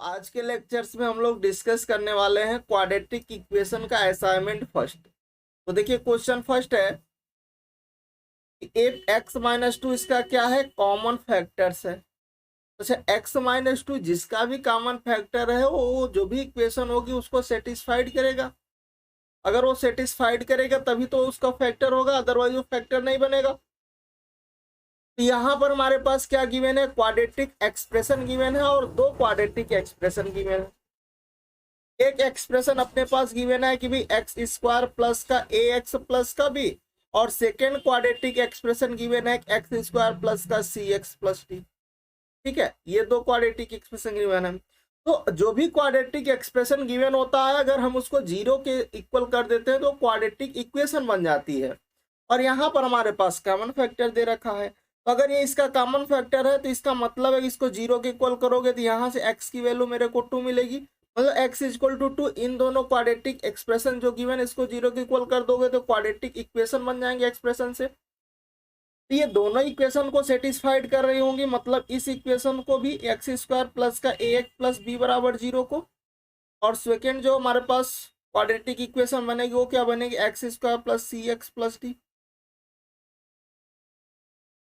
आज के लेक्चर्स में हम लोग डिस्कस करने वाले हैं क्वाड्रेटिक इक्वेशन का असाइनमेंट फर्स्ट। तो देखिए क्वेश्चन फर्स्ट है, एट एक्स माइनस टू इसका क्या है, कॉमन फैक्टर्स है। अच्छा, एक्स माइनस टू जिसका भी कॉमन फैक्टर है वो जो भी इक्वेशन होगी उसको सेटिस्फाइड करेगा। अगर वो सेटिस्फाइड करेगा तभी तो उसका फैक्टर होगा, अदरवाइज वो फैक्टर नहीं बनेगा। तो यहाँ पर हमारे पास क्या गिवन है, क्वाड्रेटिक एक्सप्रेशन गिवन है और दो क्वाड्रेटिक एक्सप्रेशन गिवन है। एक एक्सप्रेशन अपने पास गिवन है कि भी एक्स स्क्वायर प्लस का ए एक्स प्लस का बी, और सेकेंड क्वाड्रेटिक एक्सप्रेशन गिवन है एक्स स्क्वायर प्लस का सी एक्स प्लस डी। ठीक है, ये दो क्वाड्रेटिक एक्सप्रेशन गिवन है। तो जो भी क्वाड्रेटिक एक्सप्रेशन गिवन होता है अगर हम उसको जीरो के इक्वल कर देते हैं तो क्वाड्रेटिक इक्वेशन बन जाती है। और यहाँ पर हमारे पास कॉमन फैक्टर दे रखा है, तो अगर ये इसका कॉमन फैक्टर है तो इसका मतलब है इसको जीरो के इक्वल करोगे तो यहाँ से एक्स की वैल्यू मेरे को 2 मिलेगी, मतलब एक्स इक्वल टू 2। इन दोनों क्वाड्रेटिक एक्सप्रेशन जो गिवन इसको जीरो के इक्वल कर दोगे तो क्वाड्रेटिक इक्वेशन बन जाएंगे एक्सप्रेशन से। तो ये दोनों इक्वेशन को सेटिस्फाइड कर रही होंगी, मतलब इस इक्वेशन को भी एक्स स्क्वायर प्लस का ए एक्स प्लस बी बराबर जीरो को, और सेकेंड जो हमारे पास क्वाड्रेटिक इक्वेशन बनेगी वो क्या बनेगी, एक्स स्क्वायर प्लस सी एक्स प्लस डी।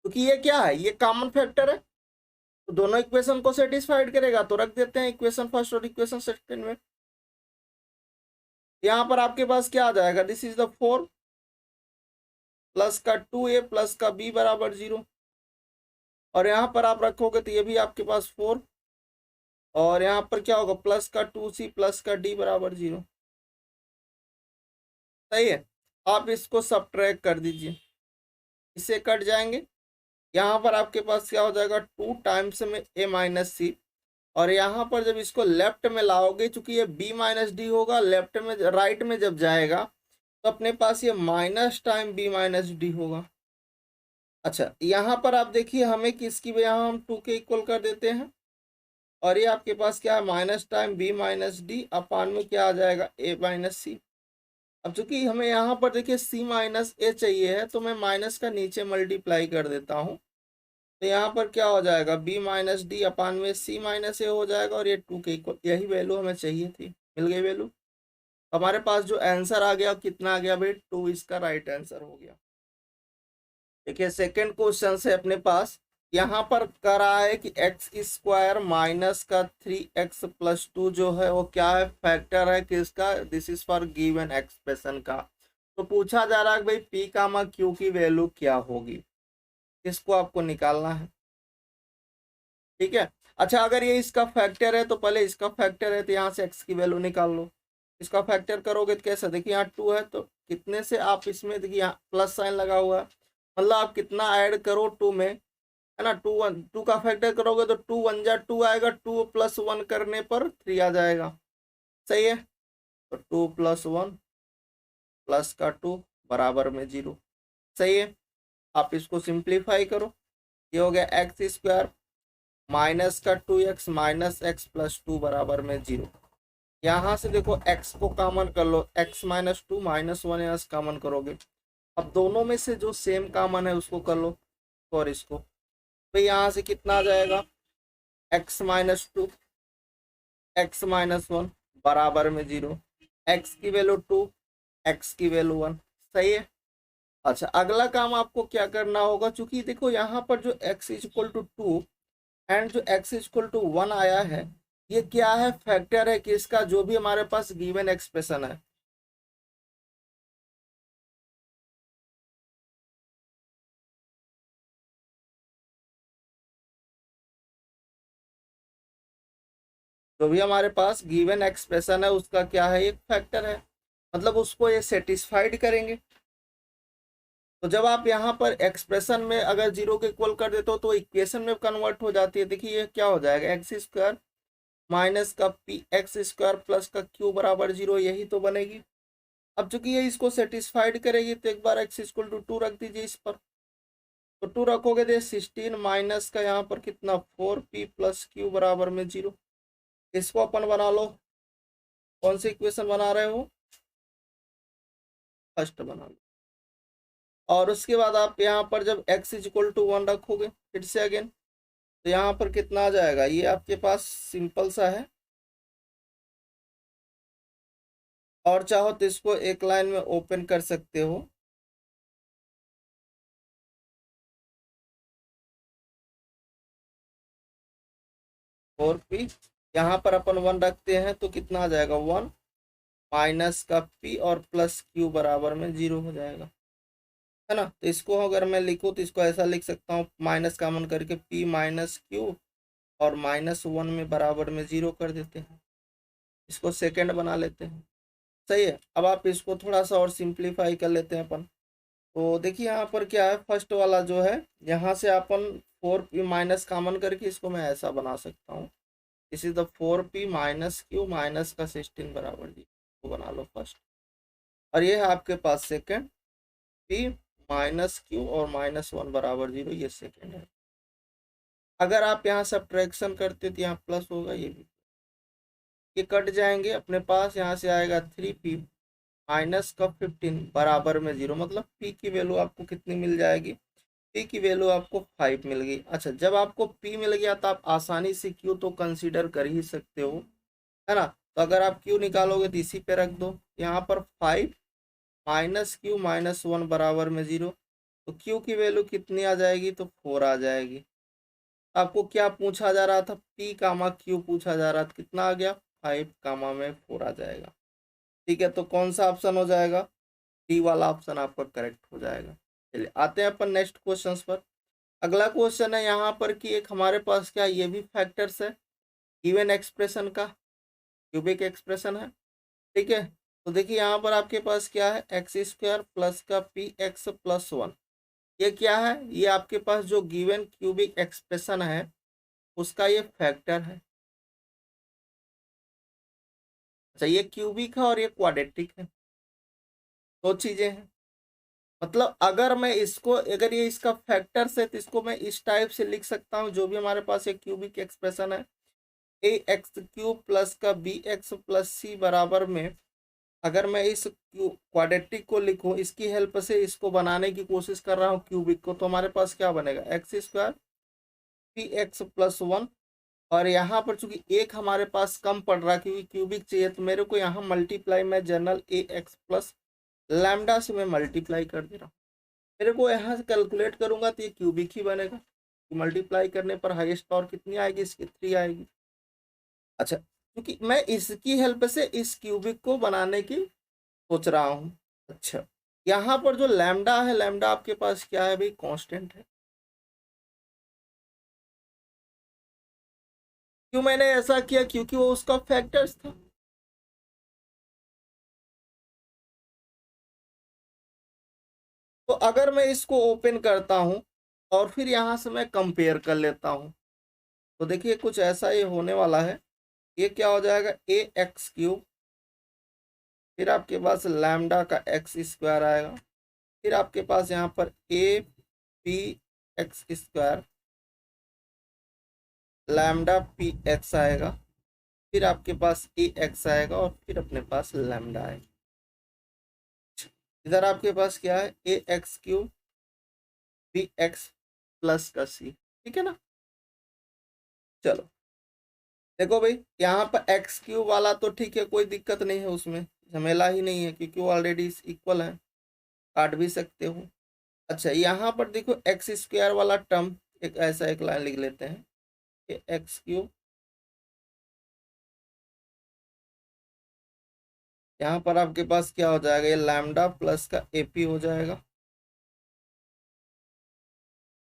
क्योंकि ये क्या है, ये कॉमन फैक्टर है तो दोनों इक्वेशन को सेटिस्फाइड करेगा, तो रख देते हैं इक्वेशन फर्स्ट और इक्वेशन सेकंड में। यहाँ पर आपके पास क्या आ जाएगा, दिस इज द 4 प्लस का 2a प्लस का b बराबर 0, और यहाँ पर आप रखोगे तो ये भी आपके पास 4, और यहाँ पर क्या होगा प्लस का 2c प्लस का d बराबर 0। सही है, आप इसको सब्ट्रैक्ट कर दीजिए, इससे कट जाएंगे। यहाँ पर आपके पास क्या हो जाएगा 2 टाइम्स में a माइनस सी, और यहाँ पर जब इसको लेफ्ट में लाओगे चूंकि ये b माइनस डी होगा, लेफ्ट में राइट में जब जाएगा तो अपने पास ये minus time b minus D होगा। अच्छा, यहाँ पर आप देखिए हमें किसकी यहाँ हम 2 के इक्वल कर देते हैं, और ये आपके पास क्या है minus time b minus D अपान में क्या आ जाएगा a माइनस सी। अब चूंकि हमें यहाँ पर देखिए c माइनस ए चाहिए है तो मैं माइनस का नीचे मल्टीप्लाई कर देता हूँ, तो यहाँ पर क्या हो जाएगा b माइनस डी अपान में c माइनस ए हो जाएगा, और ये 2 के इक्वल, यही वैल्यू हमें चाहिए थी, मिल गई वैल्यू। हमारे पास जो आंसर आ गया कितना आ गया भाई 2, इसका राइट आंसर हो गया। देखिए सेकंड क्वेश्चन से अपने पास यहाँ पर कर रहा है कि एक्स स्क्वायर माइनस का 3x प्लस 2 जो है वो क्या है, फैक्टर है किसका, this is for given expression का। तो पूछा जा रहा है कि भाई p कामा q की वैल्यू क्या होगी, इसको आपको निकालना है। ठीक है, अच्छा अगर ये इसका फैक्टर है तो पहले इसका फैक्टर है तो यहाँ से x की वैल्यू निकाल लो। इसका फैक्टर करोगे तो कैसे, देखिए यहाँ 2 है तो कितने से आप इसमें देखिए यहाँ प्लस साइन लगा हुआ है, मतलब आप कितना ऐड करो 2 में, है ना, 2 का फैक्टर करोगे तो 2 1 जा 2 आएगा, 2 प्लस 1 करने पर 3 आ जाएगा। सही है, तो 2 प्लस 1 प्लस का 2 बराबर में 0। सही है, आप इसको सिंप्लीफाई करो, ये हो गया एक्स स्क्वायर माइनस का 2x माइनस एक्स प्लस 2 बराबर में 0। यहाँ से देखो x को कॉमन कर लो, x माइनस 2 माइनस 1 यहाँ से कॉमन करोगे, अब दोनों में से जो सेम कॉमन है उसको कर लो, और इसको तो यहाँ से कितना आ जाएगा x माइनस 2 एक्स माइनस 1 बराबर में 0, x की वैल्यू 2 x की वैल्यू 1। सही है, अच्छा अगला काम आपको क्या करना होगा, चूंकि देखो यहाँ पर जो x is equal to 2 and जो x इज इक्वल टू 1 आया है, ये क्या है, फैक्टर है किसका, जो भी हमारे पास गिवन एक्सप्रेशन है। जो भी हमारे पास गिवन एक्सप्रेशन है उसका क्या है, एक फैक्टर है, मतलब उसको ये सेटिस्फाइड करेंगे। तो जब आप यहाँ पर एक्सप्रेशन में अगर 0 के इक्वल कर देते हो तो इक्वेशन में कन्वर्ट हो जाती है। देखिए ये क्या हो जाएगा, एक्स स्क्वायर माइनस का पी एक्स स्क्वायर प्लस का क्यू बराबर 0, यही तो बनेगी। अब चूंकि ये इसको सेटिस्फाइड करेगी तो एक बार एक्स इक्वल टू 2 रख दीजिए इस पर, तो 2 रखोगे तो 16 माइनस का यहाँ पर कितना 4p प्लस क्यू बराबर में 0। इसको अपन बना लो, कौन सी इक्वेशन बना रहे हो, फर्स्ट बना लो। और उसके बाद आप यहाँ पर जब x इज इक्वल टू 1 रखोगे फिर से अगेन, तो यहाँ पर कितना आ जाएगा, ये आपके पास सिंपल सा है और चाहो तो इसको एक लाइन में ओपन कर सकते हो। और पी, यहाँ पर अपन 1 रखते हैं तो कितना आ जाएगा 1 माइनस का पी और प्लस क्यू बराबर में 0 हो जाएगा, है ना। तो इसको अगर मैं लिखूँ तो इसको ऐसा लिख सकता हूँ, माइनस कॉमन करके पी माइनस क्यू और -1 में बराबर में 0 कर देते हैं, इसको सेकंड बना लेते हैं। सही है। अब आप इसको थोड़ा सा और सिंप्लीफाई कर लेते हैं अपन। तो देखिए यहाँ पर क्या है, फर्स्ट वाला जो है यहाँ से अपन 4p माइनस कॉमन करके इसको मैं ऐसा बना सकता हूँ, this is the 4p minus Q minus का 16 बराबर 0, तो बना लो फर्स्ट। और ये है आपके पास सेकंड, p माइनस क्यू और -1 बराबर 0, ये सेकंड है। अगर आप यहाँ सब्ट्रैक्शन करते तो यहाँ प्लस होगा, ये भी, ये कट जाएंगे अपने पास, यहाँ से आएगा 3p माइनस का 15 बराबर में 0, मतलब p की वैल्यू आपको कितनी मिल जाएगी, p की वैल्यू आपको 5 मिल गई। अच्छा, जब आपको p मिल गया तो आप आसानी से q तो कंसीडर कर ही सकते हो, है ना। तो अगर आप q निकालोगे तो इसी पे रख दो, यहाँ पर 5 माइनस क्यू -1 बराबर में 0, तो q की वैल्यू कितनी आ जाएगी, तो 4 आ जाएगी। आपको क्या पूछा जा रहा था, p कामा q पूछा जा रहा था, कितना आ गया 5 कामा में 4 आ जाएगा। ठीक है, तो कौन सा ऑप्शन हो जाएगा, डी वाला ऑप्शन आपका करेक्ट हो जाएगा। चलिए आते हैं अपन नेक्स्ट क्वेश्चंस पर। अगला क्वेश्चन है यहाँ पर कि एक हमारे पास क्या ये भी फैक्टर्स है, गिवन एक्सप्रेशन का क्यूबिक एक्सप्रेशन है। ठीक है, तो देखिए यहाँ पर आपके पास क्या है, x² प्लस का px प्लस 1, ये क्या है, ये आपके पास जो गिवन क्यूबिक एक्सप्रेशन है उसका ये फैक्टर है। अच्छा, ये क्यूबिक है और ये क्वाड्रेटिक है, दो चीजें हैं। मतलब अगर मैं इसको, अगर ये इसका फैक्टर्स है तो इसको मैं इस टाइप से लिख सकता हूँ, जो भी हमारे पास एक क्यूबिक एक्सप्रेशन है, ax³ प्लस का bx प्लस सी बराबर में, अगर मैं इस क्वाड्रेटिक को लिखूं, इसकी हेल्प से इसको बनाने की कोशिश कर रहा हूँ क्यूबिक को, तो हमारे पास क्या बनेगा, x² px प्लस 1। और यहाँ पर चूंकि एक हमारे पास कम पड़ रहा है क्योंकि क्यूबिक चाहिए, तो मेरे को यहाँ मल्टीप्लाई में जनरल ax प्लस लैम्डा से मैं मल्टीप्लाई कर दे रहा हूँ। मेरे को यहाँ से कैलकुलेट करूंगा तो ये क्यूबिक ही बनेगा, मल्टीप्लाई करने पर हाईएस्ट पावर कितनी आएगी, इसकी 3 आएगी। अच्छा, क्योंकि मैं इसकी हेल्प से इस क्यूबिक को बनाने की सोच रहा हूँ। अच्छा, यहाँ पर जो लैम्डा है, लैम्डा आपके पास क्या है भाई, कांस्टेंट है। क्यों मैंने ऐसा किया, क्योंकि वो उसका फैक्टर्स था। तो अगर मैं इसको ओपन करता हूँ और फिर यहाँ से मैं कंपेयर कर लेता हूँ, तो देखिए कुछ ऐसा ये होने वाला है। ये क्या हो जाएगा, ax³ फिर आपके पास लैम्डा का x² आएगा, फिर आपके पास यहाँ पर apx² लैम्डा px आएगा, फिर आपके पास ax आएगा और फिर अपने पास लैम्डा आएगा। इधर आपके पास क्या है, ax³ bx प्लस का c, ठीक है ना। चलो देखो भाई, यहाँ पर x³ वाला तो ठीक है, कोई दिक्कत नहीं है, उसमें झमेला ही नहीं है क्योंकि वो ऑलरेडी इक्वल है, काट भी सकते हो। अच्छा, यहाँ पर देखो x² वाला टर्म, एक ऐसा एक लाइन लिख लेते हैं कि x³, यहाँ पर आपके पास क्या हो जाएगा, ये लैम्डा प्लस का AP हो जाएगा,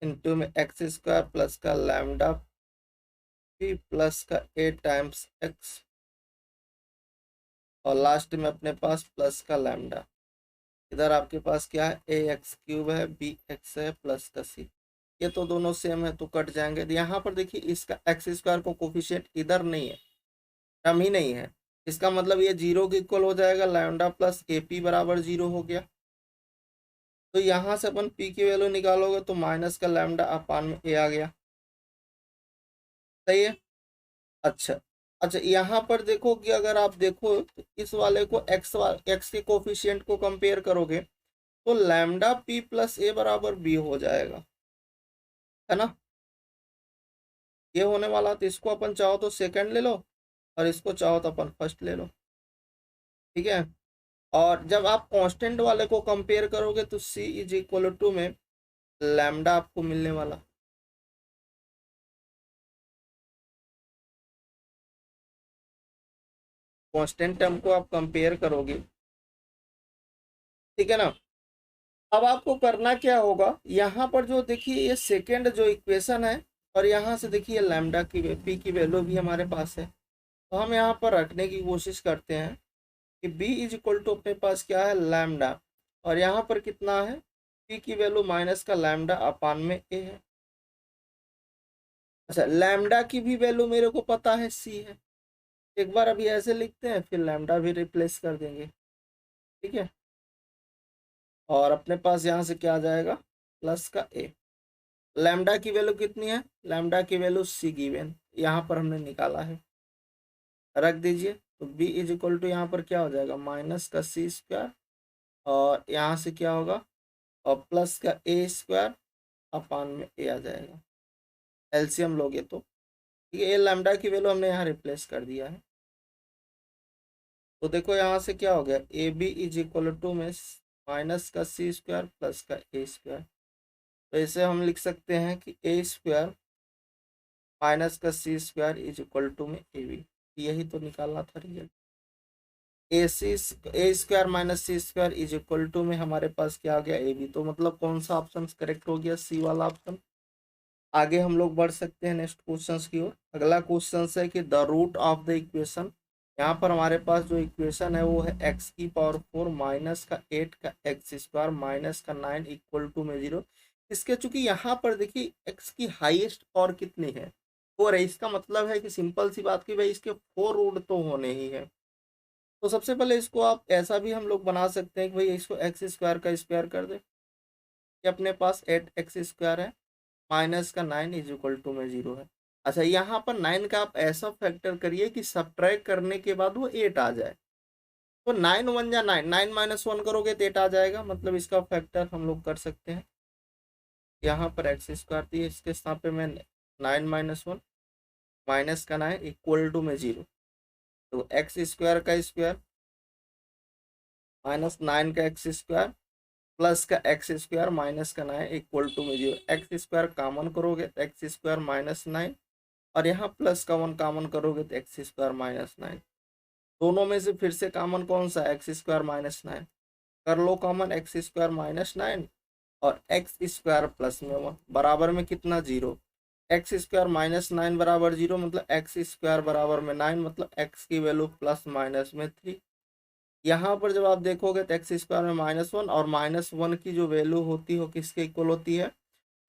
इंटू में x² प्लस का लैम्डा p प्लस का a टाइम्स x, और लास्ट में अपने पास प्लस का लैम्डा। इधर आपके पास क्या है, ax³ है, bx है, प्लस का c, ये तो दोनों सेम है तो कट जाएंगे। तो यहाँ पर देखिए इसका x² को कोफिशिएंट इधर नहीं है, टर्म ही नहीं है, इसका मतलब ये 0 के इक्वल हो जाएगा, लैम्डा प्लस AP बराबर 0 हो गया। तो यहाँ से अपन p की वैल्यू निकालोगे तो माइनस का लैम्डा अपान में a आ गया, सही है। अच्छा, अच्छा यहाँ पर देखो कि अगर आप देखो तो इस वाले को x के कोफिशिएंट को कंपेयर करोगे तो लैम्डा p प्लस a बराबर b हो जाएगा, है ना। ये होने वाला, तो इसको अपन चाहो तो सेकंड ले लो और इसको चाहो तो अपन फर्स्ट ले लो, ठीक है। और जब आप कांस्टेंट वाले को कंपेयर करोगे तो c इज इक्वल टू में लैम्डा आपको मिलने वाला। कांस्टेंट टर्म को आप कंपेयर करोगे, ठीक है ना। अब आपको करना क्या होगा, यहाँ पर जो देखिए ये सेकेंड जो इक्वेशन है और यहाँ से देखिए लैम्डा की पी की वैल्यू भी हमारे पास है, तो हम यहाँ पर रखने की कोशिश करते हैं कि b इज इक्वल टू अपने पास क्या है लैम्डा, और यहाँ पर कितना है p की वैल्यू माइनस का लैम्डा अपान में a है। अच्छा, लैम्डा की भी वैल्यू मेरे को पता है c है, एक बार अभी ऐसे लिखते हैं फिर लैम्डा भी रिप्लेस कर देंगे, ठीक है। और अपने पास यहाँ से क्या आ जाएगा प्लस का a। लैम्डा की वैल्यू कितनी है, लैम्डा की वैल्यू c गिवन यहाँ पर हमने निकाला है, रख दीजिए। तो b इज इक्वल टू यहाँ पर क्या हो जाएगा माइनस का c स्क्वायर, और यहाँ से क्या होगा और प्लस का a स्क्वायर अपान में a आ जाएगा। एलसीएम लोगे तो ठीक है, ये लैम्डा की वैल्यू हमने यहाँ रिप्लेस कर दिया है। तो देखो यहाँ से क्या हो गया A B is equal to में माइनस का c स्क्वायर प्लस का a स्क्वायर। तो इसे हम लिख सकते हैं कि a स्क्वायर माइनस का c square is equal to में ए बी, यही तो निकालना था result. A square minus C square is equal to में हमारे पास क्या आ गया ए बी। तो मतलब कौन सा ऑप्शन करेक्ट हो गया, सी वाला ऑप्शन। आगे हम लोग बढ़ सकते हैं नेक्स्ट क्वेश्चन की ओर। अगला क्वेश्चन है कि the root of the equation, यहाँ पर हमारे पास जो इक्वेशन है वो है एक्स की पावर 4 माइनस का 8 का एक्स स्क्वायर माइनस का 9 इक्वल टू में 0। इसके चूंकि यहाँ पर देखिए एक्स की हाईएस्ट पावर कितनी है 4 है, इसका मतलब है कि सिंपल सी बात की भाई इसके 4 रूट तो होने ही है। तो सबसे पहले इसको आप ऐसा भी हम लोग बना सकते हैं कि भाई इसको एक्स स्क्वायर का स्क्वायर कर दे, कि अपने पास 8 एक्स स्क्वायर है माइनस का 9 इज इक्वल टू में 0 है। अच्छा, यहाँ पर 9 का आप ऐसा फैक्टर करिए कि सब्ट्रैक्ट करने के बाद वो 8 आ जाए। तो 9 1 या 9, 9 माइनस 1 करोगे तो 8 आ जाएगा, मतलब इसका फैक्टर हम लोग कर सकते हैं। यहाँ पर एक्स स्क्वायर थी, इसके स्थान पे मैं 9 माइनस 1 माइनस का 9 इक्वल टू में 0। तो एक्स स्क्वायर का स्क्वायर माइनस 9 का एक्स स्क्वायर प्लस का एक्स स्क्वायर माइनस का 9 इक्वल टू में 0। एक्स स्क्वायर कॉमन करोगे तो एक्स स्क्वायर माइनस 9, और यहाँ प्लस का 1 कॉमन करोगे तो एक्स स्क्वायर माइनस 9। दोनों में से फिर से कॉमन कौन सा, एक्स स्क्वायर माइनस 9 कर लो कॉमन, एक्स स्क्वायर माइनस 9 और एक्स स्क्वायर प्लस में 1 बराबर में कितना 0। एक्स स्क्वायर माइनस 9 बराबर 0, मतलब एक्स स्क्वायर बराबर में 9, मतलब एक्स की वैल्यू प्लस माइनस में 3। यहाँ पर जब आप देखोगे तो एक्स स्क्वायर में -1 और -1 की जो वैल्यू होती हो किसके इक्वल होती है,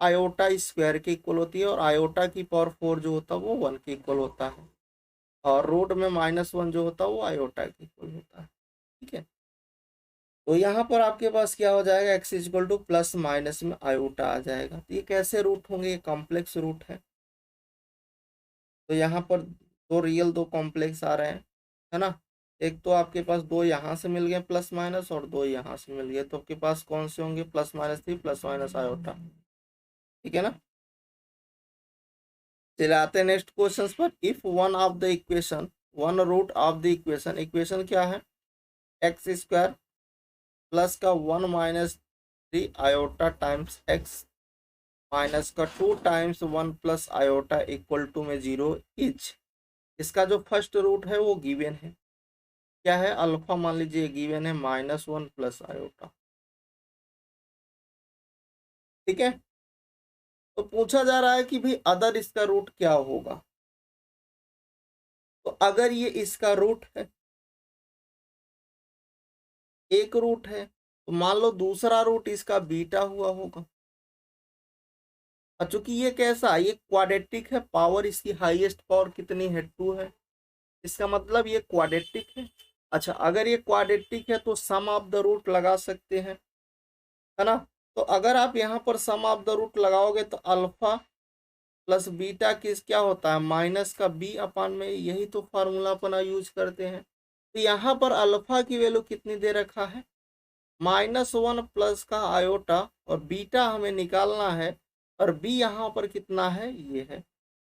आयोटा स्क्वायर के इक्वल होती है, और आयोटा की पावर 4 जो होता है वो 1 के इक्वल होता है, और रूट में -1 जो होता है वो आयोटा के इक्वल होता है, ठीक है। तो यहाँ पर आपके पास क्या हो जाएगा, x equal two plus minus में आयोटा आ जाएगा। तो ये कैसे रूट होंगे, ये कॉम्प्लेक्स रूट है। तो यहाँ पर दो रियल दो कॉम्प्लेक्स आ रहे हैं, है ना। एक तो आपके पास दो यहाँ से मिल गए प्लस माइनस, और दो यहाँ से मिल गए, तो आपके पास कौन से होंगे plus minus 3 plus minus iota, ठीक है ना। चले आते हैं नेक्स्ट क्वेश्चन पर। If one of the equation, one root of the equation, equation क्या है एक्स स्क्वायर प्लस का 1 minus 3 iota times x minus का 2 times 1 plus iota equal to में 0 इज। इसका जो फर्स्ट रूट है वो गिवन है, क्या है अल्फा, मान लीजिए गिवन है -1 प्लस आयोटा, ठीक है। तो पूछा जा रहा है कि भाई अदर इसका रूट क्या होगा। तो अगर ये इसका रूट है, एक रूट है, तो मान लो दूसरा रूट इसका बीटा हुआ होगा। और चूंकि ये कैसा, ये क्वाड्रेटिक है, पावर इसकी हाईएस्ट पावर कितनी है 2 है, इसका मतलब ये क्वाड्रेटिक है। अच्छा, अगर ये क्वाड्रेटिक है तो सम ऑफ द रूट लगा सकते हैं, है ना। तो अगर आप यहाँ पर सम ऑफ द रूट लगाओगे तो अल्फा प्लस बीटा किस क्या होता है माइनस का बी अपान में, यही तो फार्मूला अपना यूज करते हैं। तो यहाँ पर अल्फा की वैल्यू कितनी दे रखा है -1 प्लस का आयोटा, और बीटा हमें निकालना है, और बी यहाँ पर कितना है ये है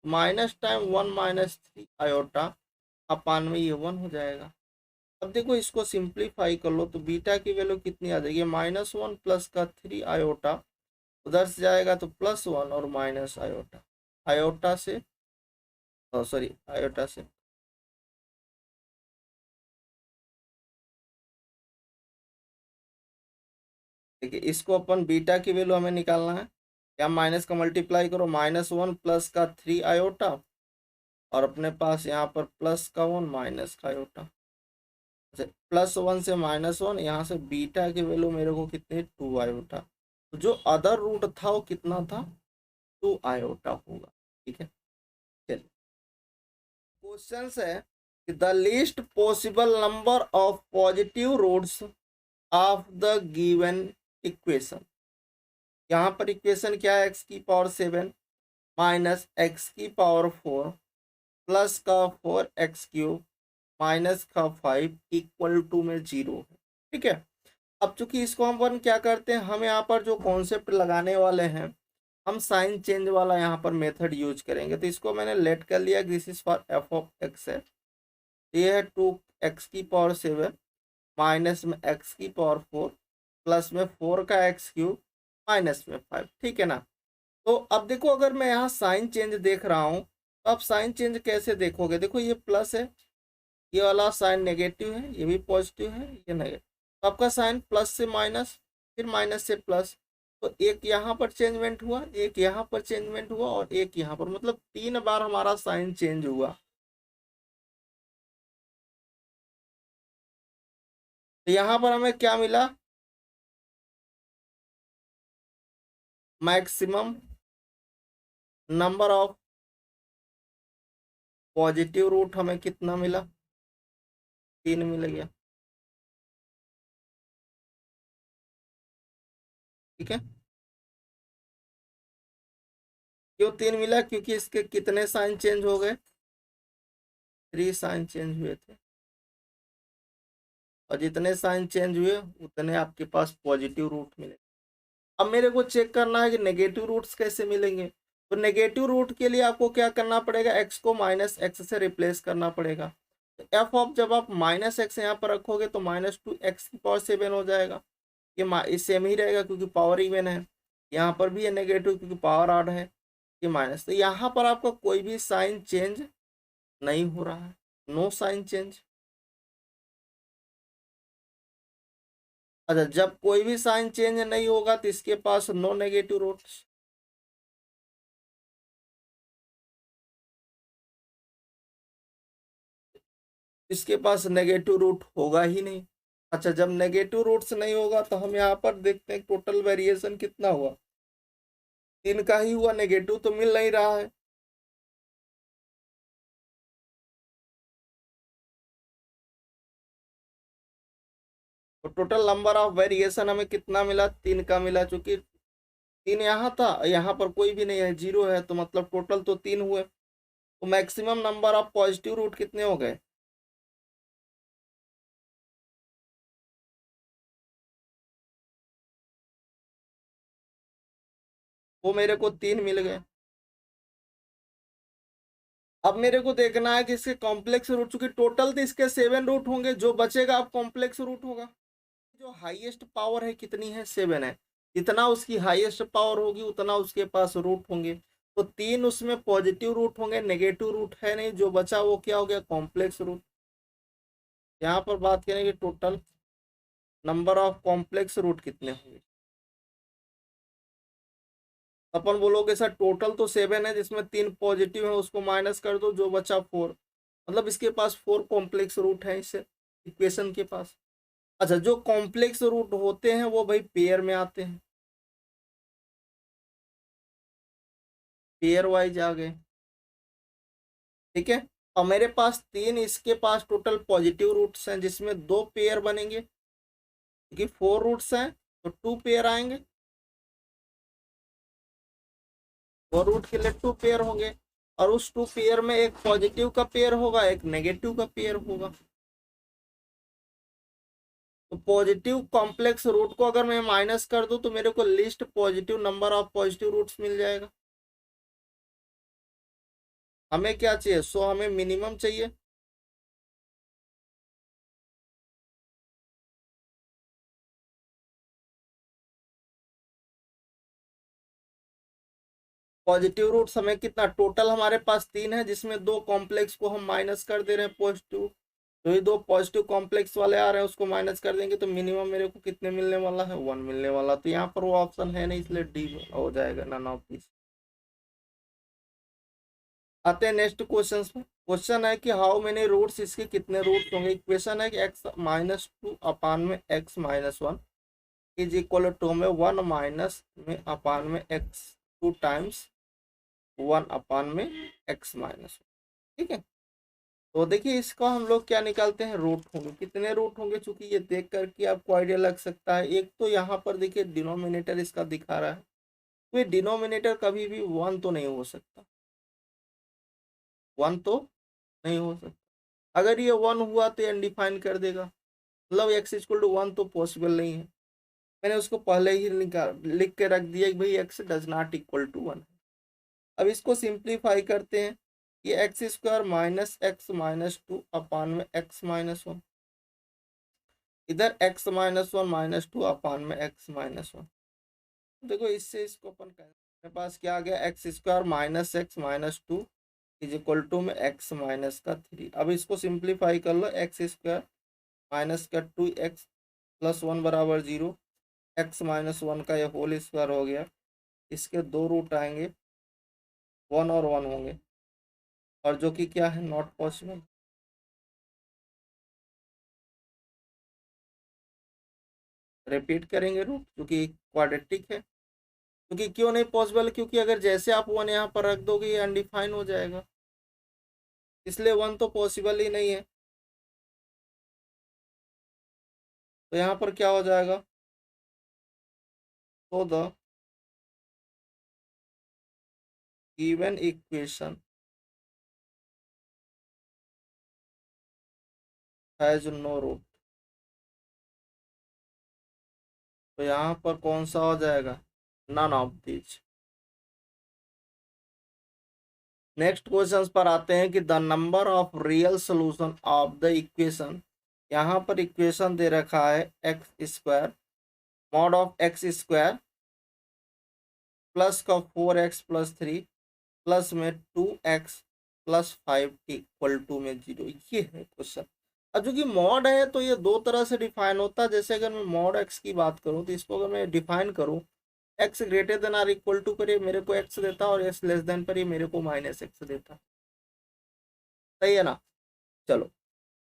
माइनस टाइम 1 माइनस 3 आयोटा अपान में ये 1 हो जाएगा। अब देखो इसको सिंप्लीफाई कर लो तो बीटा की वैल्यू कितनी आ जाएगी, -1 प्लस का 3 आयोटा, उधर से जाएगा तो +1 और माइनस आयोटा, आयोटा से सॉरी आयोटा से देखिए इसको अपन बीटा की वैल्यू हमें निकालना है, या माइनस का मल्टीप्लाई करो, -1 प्लस का 3 आयोटा और अपने पास यहाँ पर प्लस का 1 माइनस का आयोटा, +1 से -1, यहाँ से बीटा की वैल्यू मेरे को कितनी 2 आयोटा, तो जो अदर रूट था वो कितना था 2 आयोटा होगा। ठीक है, चलिए क्वेश्चन है कि the least possible number of positive roots of the given equation. यहाँ पर इक्वेशन क्या है, x⁴ माइनस x⁴ प्लस का 4x³ माइनस का 5 इक्वल टू में 0 है। ठीक है, अब चूंकि इसको हम अपन क्या करते हैं, हम यहाँ पर जो कॉन्सेप्ट लगाने वाले हैं, हम साइन चेंज वाला यहाँ पर मेथड यूज करेंगे। तो इसको मैंने लेट कर लिया, दिस इज फॉर f(x) है, ये है 2x⁴ माइनस में x⁴ प्लस में 4 का x³ माइनस में 5। ठीक है ना, तो अब देखो अगर मैं यहाँ साइन चेंज देख रहा हूँ तो आप साइन चेंज कैसे देखोगे, देखो ये प्लस है, ये वाला साइन नेगेटिव है, ये भी पॉजिटिव है, ये नेगेटिव, तो आपका साइन प्लस से माइनस फिर माइनस से प्लस, तो एक यहाँ पर चेंजमेंट हुआ, एक यहाँ पर चेंजमेंट हुआ और एक यहाँ पर, मतलब 3 बार हमारा साइन चेंज हुआ। तो यहाँ पर हमें क्या मिला, maximum number of positive root हमें कितना मिला, 3 मिल गया। ठीक है, क्यों 3 मिला, क्योंकि इसके कितने साइन चेंज हो गए, 3 साइन चेंज हुए थे, और जितने साइन चेंज हुए उतने आपके पास पॉजिटिव रूट मिले। अब मेरे को चेक करना है कि नेगेटिव रूट्स कैसे मिलेंगे, तो नेगेटिव रूट के लिए आपको क्या करना पड़ेगा, x को -x से रिप्लेस करना पड़ेगा। तो एफ ऑफ जब आप -x यहाँ पर रखोगे तो -2x⁴ हो जाएगा, ये सेम ही रहेगा क्योंकि पावर इवन है, यहाँ पर भी है नेगेटिव क्योंकि पावर आड है, ये माइनस, तो यहाँ पर आपका कोई भी साइन चेंज नहीं हो रहा है, नो साइन चेंज। अच्छा, जब कोई भी साइन चेंज नहीं होगा तो इसके पास नो नेगेटिव रूट्स, इसके पास नेगेटिव रूट होगा ही नहीं। अच्छा, जब नेगेटिव रूट्स नहीं होगा तो हम यहाँ पर देखते हैं टोटल वेरिएशन कितना हुआ, 3 का ही हुआ, नेगेटिव तो मिल नहीं रहा है। तो टोटल नंबर ऑफ वेरिएशन हमें कितना मिला, 3 का मिला, चूंकि 3 यहाँ था, यहाँ पर कोई भी नहीं है, 0 है, तो मतलब टोटल तो 3 हुए। तो maximum number of positive root कितने हो गए, वो मेरे को 3 मिल गए। अब मेरे को देखना है कि इसके कॉम्प्लेक्स रूट, चूंकि टोटल तो इसके 7 रूट होंगे, जो बचेगा अब कॉम्प्लेक्स रूट होगा। जो हाईएस्ट पावर है कितनी है, 7 है, जितना उसकी हाईएस्ट पावर होगी उतना उसके पास रूट होंगे, तो 3 उसमें पॉजिटिव रूट होंगे, नेगेटिव रूट है नहीं, जो बचा वो क्या हो गया, कॉम्प्लेक्स रूट। यहाँ पर बात करेंगे total number of complex root कितने होंगे, अपन बोलोगे सर टोटल तो 7 है, जिसमें 3 पॉजिटिव है, उसको माइनस कर दो, जो बचा 4, मतलब इसके पास 4 कॉम्प्लेक्स रूट है इस इक्वेशन के पास। अच्छा, जो कॉम्प्लेक्स रूट होते हैं वो भाई पेयर में आते हैं, पेयर वाइज आ गए। ठीक है, और मेरे पास 3, इसके पास टोटल पॉजिटिव रूट्स हैं जिसमें 2 पेयर बनेंगे, क्योंकि 4 रूट्स हैं तो 2 पेयर आएंगे, 4 रूट के लिए 2 पेयर होंगे, और उस 2 पेयर में एक पॉजिटिव का पेयर होगा, एक नेगेटिव का पेयर होगा। तो पॉजिटिव कॉम्प्लेक्स रूट को अगर मैं माइनस कर दूं तो मेरे को list positive number of positive roots मिल जाएगा। हमें क्या चाहिए, हमें मिनिमम चाहिए, पॉजिटिव रूट्स हमें कितना, टोटल हमारे पास 3 है, जिसमें 2 कॉम्प्लेक्स को हम माइनस कर दे रहे हैं पॉजिटिव। तो ये 2 पॉजिटिव कॉम्प्लेक्स वाले आ रहे हैं, उसको माइनस कर देंगे तो मिनिमम मेरे को कितने मिलने वाला है, 1 मिलने वाला। तो यहाँ पर वो ऑप्शन है नहीं, इसलिए डी हो जाएगा, नन ऑफ दिस। आते हैं नेक्स्ट क्वेश्चन पर। क्वेश्चन है कि हाउ मेनी रूट्स, इसके कितने रूट्स होंगे। इक्वेशन है कि एक्स माइनस टू अपान में x minus one is equal to में 1 माइनस में अपान में एक्स 2 टाइम्स 1 अपान में एक्स माइनस वन। ठीक है, तो देखिए इसका हम लोग क्या निकालते हैं, रूट होंगे। कितने रूट होंगे, चूंकि ये देख कर के आपको आइडिया लग सकता है। एक तो यहाँ पर देखिए डिनोमिनेटर इसका दिखा रहा है, तो ये डिनोमिनेटर कभी भी 1 तो नहीं हो सकता, 1 तो नहीं हो सकता। अगर ये 1 हुआ तो ये अनडिफाइन कर देगा, मतलब एक्स इक्वल टू 1 तो पॉसिबल नहीं है। मैंने उसको पहले ही लिख के रख दिया कि भाई x does not equal to 1। अब इसको सिंप्लीफाई करते हैं, ये x square minus x minus two upon में एक्स माइनस वन, इधर x minus one minus two upon में एक्स माइनस वन। देखो इससे इसको अपन मेरे पास क्या आ गया, x square minus x minus two is equal to में एक्स माइनस का 3। अब इसको सिंप्लीफाई कर लो, एक्स स्क्वायर माइनस का 2x प्लस 1 बराबर 0, एक्स माइनस वन का ये होल स्क्वायर हो गया। इसके 2 रूट आएंगे, 1 और 1 होंगे, और जो कि क्या है, नॉट पॉसिबल। रिपीट करेंगे रूट, क्योंकि क्वाड्रेटिक है। क्योंकि क्यों नहीं पॉसिबल, क्योंकि अगर जैसे आप 1 यहाँ पर रख दोगे ये अनडिफाइन हो जाएगा, इसलिए 1 तो पॉसिबल ही नहीं है। तो यहाँ पर क्या हो जाएगा, तो the given equation has no root. तो यहाँ पर कौन सा हो जाएगा, none of this. Next question पर आते हैं कि the number of real solution of the equation. यहाँ पर इक्वेशन दे रखा है x square mod of x square plus का 4x प्लस 3 प्लस में 2x प्लस 5 इक्वल टू में 0। ये है क्वेश्चन। अब जो कि मॉड है तो ये दो तरह से डिफाइन होता है। जैसे अगर मैं मॉड एक्स की बात करूँ तो इसको अगर मैं डिफाइन करूँ, x greater than or equal to पर ये मेरे को एक्स देता, और एक्स लेस देन पर ये मेरे को माइनस एक्स देता। सही है ना। चलो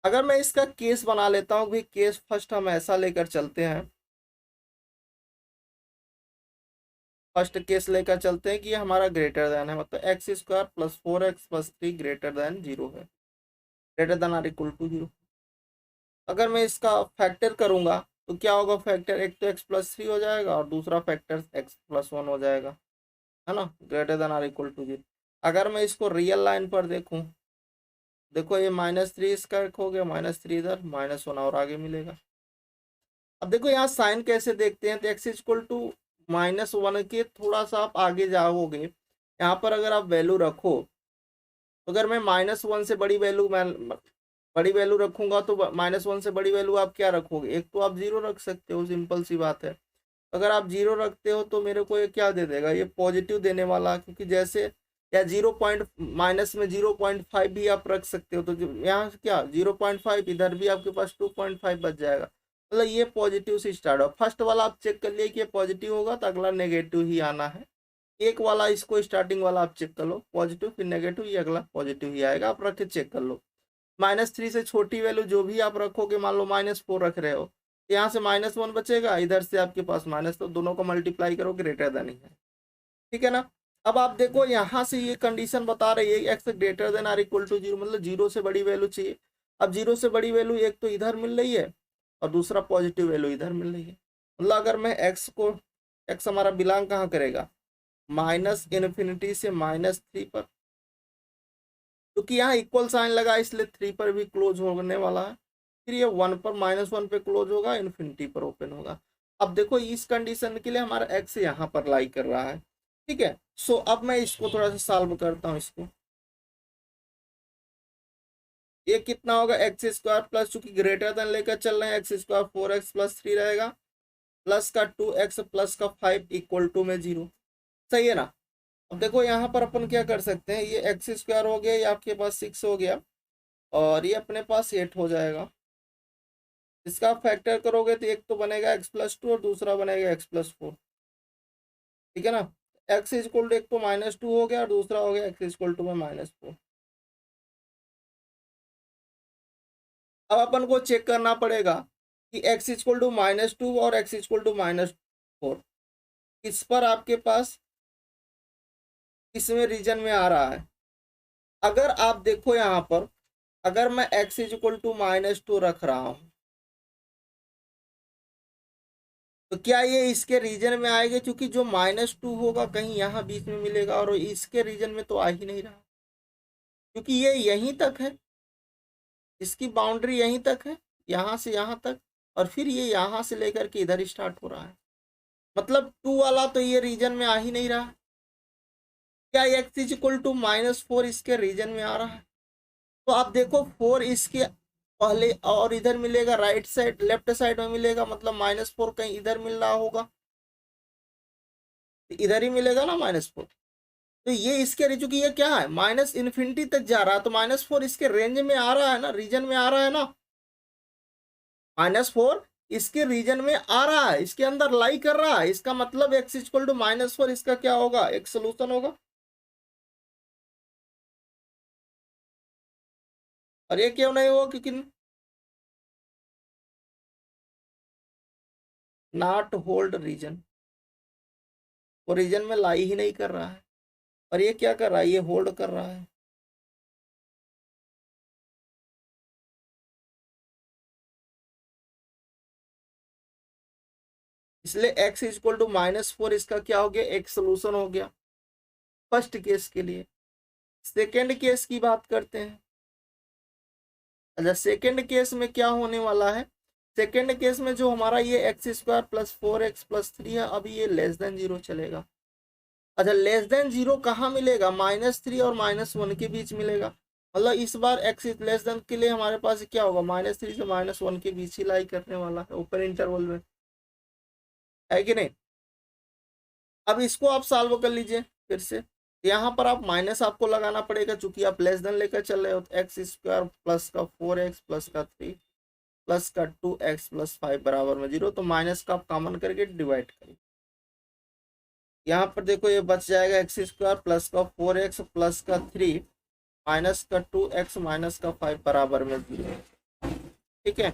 अगर मैं इसका केस बना लेता हूँ, भाई केस फर्स्ट हम ऐसा लेकर चलते हैं, फर्स्ट केस लेकर चलते हैं कि ये हमारा ग्रेटर देन है, मतलब x square plus 4x plus 3 greater than 0 है, greater than or equal to 0। अगर मैं इसका फैक्टर करूंगा तो क्या होगा, फैक्टर एक तो x प्लस 3 हो जाएगा और दूसरा फैक्टर x प्लस 1 हो जाएगा, है ना, greater than or equal to 0। अगर मैं इसको रियल लाइन पर देखूं, देखो ये -3 इसका हो गया, -3 इधर, -1 और आगे मिलेगा। अब देखो यहाँ साइन कैसे देखते हैं, तो एक्स इक्वल टू -1 के थोड़ा सा आप आगे जाओगे, यहाँ पर अगर आप वैल्यू रखो, तो अगर मैं -1 से बड़ी वैल्यू रखूंगा तो -1 से बड़ी वैल्यू आप क्या रखोगे, एक तो आप 0 रख सकते हो, सिंपल सी बात है। अगर आप 0 रखते हो तो मेरे को ये क्या दे देगा, ये पॉजिटिव देने वाला, क्योंकि जैसे या 0 पॉइंट माइनस में 0.5 भी आप रख सकते हो, तो यहाँ से क्या 0.5, इधर भी आपके पास 2.5 बच जाएगा। मतलब ये पॉजिटिव से स्टार्ट हो। फर्स्ट वाला आप चेक कर लिए कि ये पॉजिटिव होगा तो अगला नेगेटिव ही आना है। एक वाला इसको स्टार्टिंग वाला आप चेक कर लो, पॉजिटिव फिर नेगेटिव, ये अगला पॉजिटिव ही आएगा, आप रख के चेक कर लो। -3 से छोटी वैल्यू जो भी आप रखोगे, मान लो -4 रख रहे हो, यहाँ से -1 बचेगा, इधर से आपके पास माइनस, तो दोनों को मल्टीप्लाई करो, ग्रेटर देन ही है। ठीक है ना। अब आप देखो यहाँ से ये कंडीशन बता रही है x greater than or equal to 0, मतलब 0 से बड़ी वैल्यू चाहिए। अब 0 से बड़ी वैल्यू एक तो इधर मिल रही है और दूसरा पॉजिटिव वैल्यू इधर मिल रही है। मतलब अगर मैं एक्स हमारा बिलोंग कहाँ करेगा, -∞ से -3 पर, क्योंकि यहाँ इक्वल साइन लगा इसलिए 3 पर भी क्लोज होने वाला है। फिर ये 1 पर -1 पे क्लोज होगा, इन्फिनिटी पर ओपन होगा। अब देखो इस कंडीशन के लिए हमारा एक्स यहाँ पर लाई कर रहा है। ठीक है, सो अब मैं इसको थोड़ा सा सॉल्व करता हूँ। इसको ये कितना होगा, एक्स स्क्वायर प्लस, चूंकि ग्रेटर देन लेकर चल रहे हैं, एक्स स्क्वायर 4x प्लस 3 रहेगा, प्लस का 2x प्लस का 5 इक्वल टू में 0। सही है ना। अब देखो यहाँ पर अपन क्या कर सकते हैं, ये एक्स स्क्वायर हो गया, ये आपके पास 6 हो गया, और ये अपने पास 8 हो जाएगा। इसका आप फैक्टर करोगे तो एक तो बनेगा x+2 और दूसरा बनेगा x+4। ठीक है ना। x इक्वल टू एक तो -2 हो गया और दूसरा हो गया x इक्वल टू में -4। अब अपन को चेक करना पड़ेगा कि x इक्वल टू -2 और x इक्वल टू -4 इस पर आपके पास इसमें रीजन में आ रहा है। अगर आप देखो यहाँ पर, अगर मैं x इक्वल टू -2 रख रहा हूँ तो क्या ये इसके रीजन में आएगा, क्योंकि जो -2 होगा कहीं यहाँ बीच में मिलेगा और इसके रीजन में तो आ ही नहीं रहा, क्योंकि ये यहीं तक है, इसकी बाउंड्री यहीं तक है, यहाँ से यहाँ तक, और फिर ये यहाँ से लेकर के इधर स्टार्ट हो रहा है। मतलब 2 वाला तो ये रीजन में आ ही नहीं रहा। क्या एक्स इज इक्वल टू -4 इसके रीजन में आ रहा है? तो आप देखो 4 इसके पहले और इधर मिलेगा, राइट साइड लेफ्ट साइड में मिलेगा, मतलब -4 कहीं इधर मिल रहा होगा, तो इधर ही मिलेगा ना -4। तो ये इसके, चूंकि ये क्या है -इन्फिनिटी तक जा रहा है, तो -4 इसके रेंज में आ रहा है ना, रीजन में आ रहा है ना। -4 इसके रीजन में आ रहा है, इसके अंदर लाई कर रहा है, इसका मतलब x इक्वल टू -4 इसका क्या होगा, एक सोल्यूशन होगा। और ये क्यों नहीं होगा, क्योंकि नॉट होल्ड रीजन, वो रीजन में लाई ही नहीं कर रहा है। और ये क्या कर रहा है, ये होल्ड कर रहा है। इसलिए x इक्वल टू -4 इसका क्या हो गया, एक सोल्यूशन हो गया फर्स्ट केस के लिए। सेकेंड केस की बात करते हैं। अच्छा, सेकेंड केस में क्या होने वाला है, सेकेंड केस में जो हमारा ये x² + 4x + 3 है, अभी ये लेस देन 0 चलेगा। अच्छा, लेस देन 0 कहाँ मिलेगा, -3 और -1 के बीच मिलेगा। मतलब इस बार x लेस देन के लिए हमारे पास क्या होगा, -3 से -1 के बीच ही लाई करने वाला है, ऊपर इंटरवल में, है कि नहीं। अब इसको आप सॉल्व कर लीजिए फिर से। यहाँ पर आप माइनस आपको लगाना पड़ेगा, चूंकि आप लेस देन लेकर चल रहे हो, तो x² प्लस का 4x प्लस का 3 प्लस का 2x + 5 बराबर में 0, तो माइनस का आप कॉमन करके डिवाइड करिए। यहाँ पर देखो ये बच जाएगा x² प्लस का 4x प्लस का 3 माइनस का 2x माइनस का 5 बराबर में 0। ठीक है,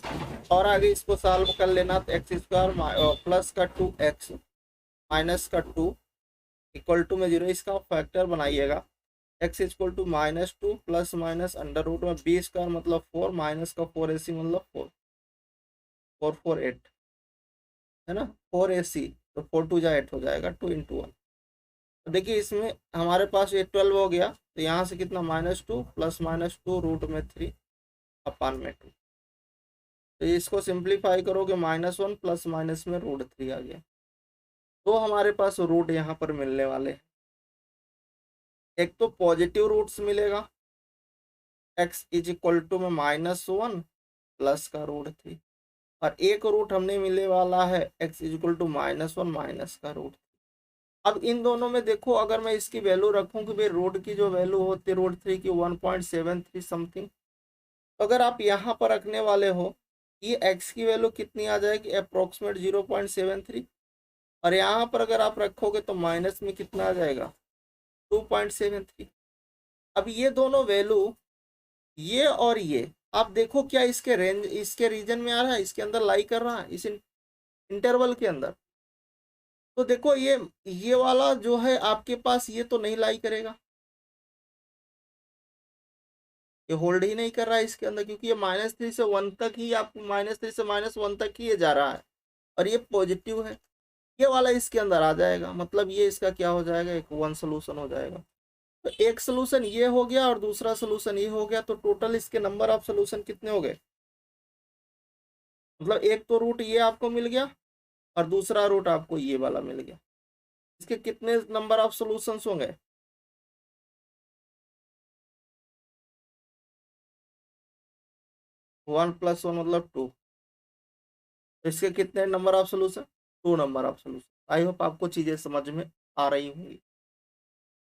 और आगे इसको सॉल्व कर लेना, तो x² प्लस का 2x माइनस का 2 इक्वल टू में 0, इसका फैक्टर बनाइएगा। x equal to -2 plus minus under root में b² मतलब 4 माइनस का 4ac मतलब 4 4 4 8 है ना, 4ac, तो 4 2 8 हो जाएगा, 2 × 1। तो देखिए इसमें हमारे पास ये 12 हो गया, तो यहाँ से कितना -2 प्लस -2 रूट में 3 अपान में 2। तो इसको सिंप्लीफाई करोगे -1 प्लस माइनस में √3 आ गया। तो हमारे पास रूट यहाँ पर मिलने वाले हैं। एक तो पॉजिटिव रूट्स मिलेगा, x इज इक्वल टू में -1 प्लस का √3, और एक रूट हमने मिलने वाला है x is equal to -1 minus का √3। अब इन दोनों में देखो, अगर मैं इसकी वैल्यू रखूं कि भाई रूट की जो वैल्यू होती है √3 की 1.73 समथिंग, तो अगर आप यहाँ पर रखने वाले हो, ये x की वैल्यू कितनी आ जाएगी, अप्रोक्सीमेट 0.73, और यहाँ पर अगर आप रखोगे तो माइनस में कितना आ जाएगा, 2.73। अब ये दोनों वैल्यू, ये और ये, आप देखो क्या इसके रेंज, इसके रीजन में आ रहा है, इसके अंदर लाई कर रहा है, इस इंटरवल के अंदर। तो देखो ये वाला जो है आपके पास, ये तो नहीं लाई करेगा, ये होल्ड ही नहीं कर रहा है इसके अंदर, क्योंकि ये -3 से 1 तक ही, आपको -3 से -1 तक ही ये जा रहा है, और ये पॉजिटिव है। ये वाला इसके अंदर आ जाएगा, मतलब ये इसका क्या हो जाएगा, एक वन सोल्यूशन हो जाएगा। तो एक सोल्यूशन ये हो गया और दूसरा सोल्यूशन ये हो गया, तो टोटल इसके नंबर ऑफ सोल्यूशन कितने हो गए, मतलब एक तो रूट ये आपको मिल गया और दूसरा रूट आपको ये वाला मिल गया। इसके कितने नंबर ऑफ सोल्यूशंस होंगे, 1 + 1 मतलब 2। इसके कितने number of solution, 2 number of solution. I hope आपको चीजें समझ में आ रही होंगी।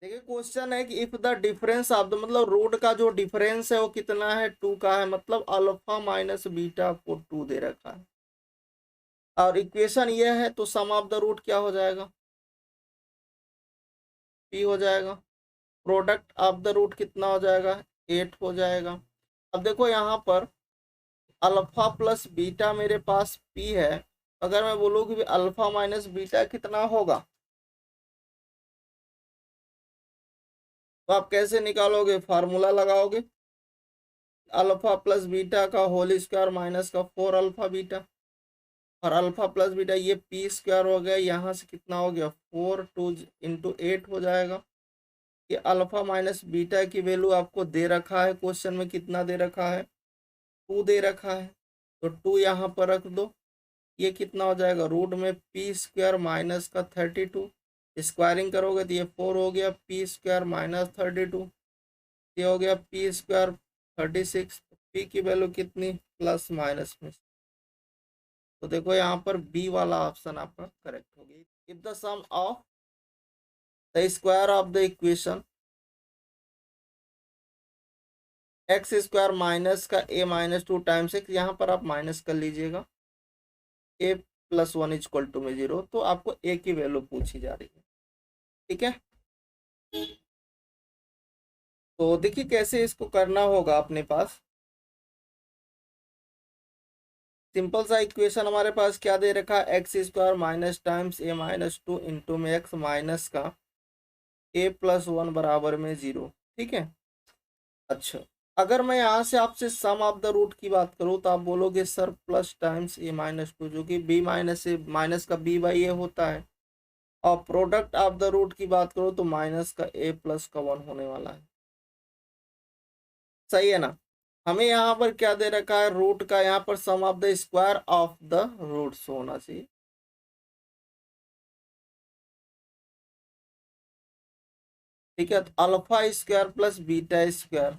देखिए क्वेश्चन है कि if the difference of the, मतलब रूट का जो डिफरेंस है वो कितना है, 2 का है, मतलब अल्फा माइनस बीटा आपको 2 दे रखा है और इक्वेशन ये है, तो सम ऑफ द रूट क्या हो जाएगा, p हो जाएगा। प्रोडक्ट ऑफ द रूट कितना हो जाएगा, 8 हो जाएगा। अब देखो यहाँ पर अल्फा प्लस बीटा मेरे पास p है, अगर मैं बोलूँ कि अल्फा माइनस बीटा कितना होगा, तो आप कैसे निकालोगे, फार्मूला लगाओगे, अल्फा प्लस बीटा का होल स्क्वायर माइनस का 4 अल्फा बीटा, और अल्फा प्लस बीटा ये पी स्क्वायर हो गया, यहाँ से कितना हो गया 4 2 इंटू 8 हो जाएगा। ये अल्फा माइनस बीटा की वैल्यू आपको दे रखा है, क्वेश्चन में कितना दे रखा है, 2 दे रखा है, तो 2 यहाँ पर रख दो। ये कितना हो जाएगा, रूट में पी स्क्वायर माइनस का 32, स्क्वायरिंग करोगे तो ये 4 हो गया, पी स्क्वायर माइनस 32, ये हो गया पी स्क्वायर 36। पी की वैल्यू कितनी, प्लस माइनस में, तो देखो यहाँ पर बी वाला ऑप्शन आपका करेक्ट हो गया। If the sum of the square of the equation x square minus का ए माइनस 2 टाइम्स एक्स, यहाँ पर आप माइनस कर लीजिएगा, ए प्लस 1 इक्वल टू में 0, तो आपको ए की वैल्यू पूछी जा रही है, ठीक है। तो देखिए कैसे इसको करना होगा अपने पास, सिंपल सा इक्वेशन हमारे पास क्या दे रखा है, एक्स स्क्वायर माइनस टाइम्स ए माइनस 2 इंटू में एक्स माइनस का ए प्लस 1 बराबर में 0, ठीक है। अच्छा, अगर मैं यहाँ से आपसे सम ऑफ द रूट की बात करूँ तो आप बोलोगे सर प्लस टाइम्स ए माइनस 2, जो कि बी माइनस से माइनस का बी बाई ए होता है, और प्रोडक्ट ऑफ द रूट की बात करो तो माइनस का ए प्लस का 1 होने वाला है, सही है ना। हमें यहाँ पर क्या दे रखा है, रूट का, यहाँ पर sum of the square of the roots होना चाहिए, ठीक है। तो alpha square plus beta square,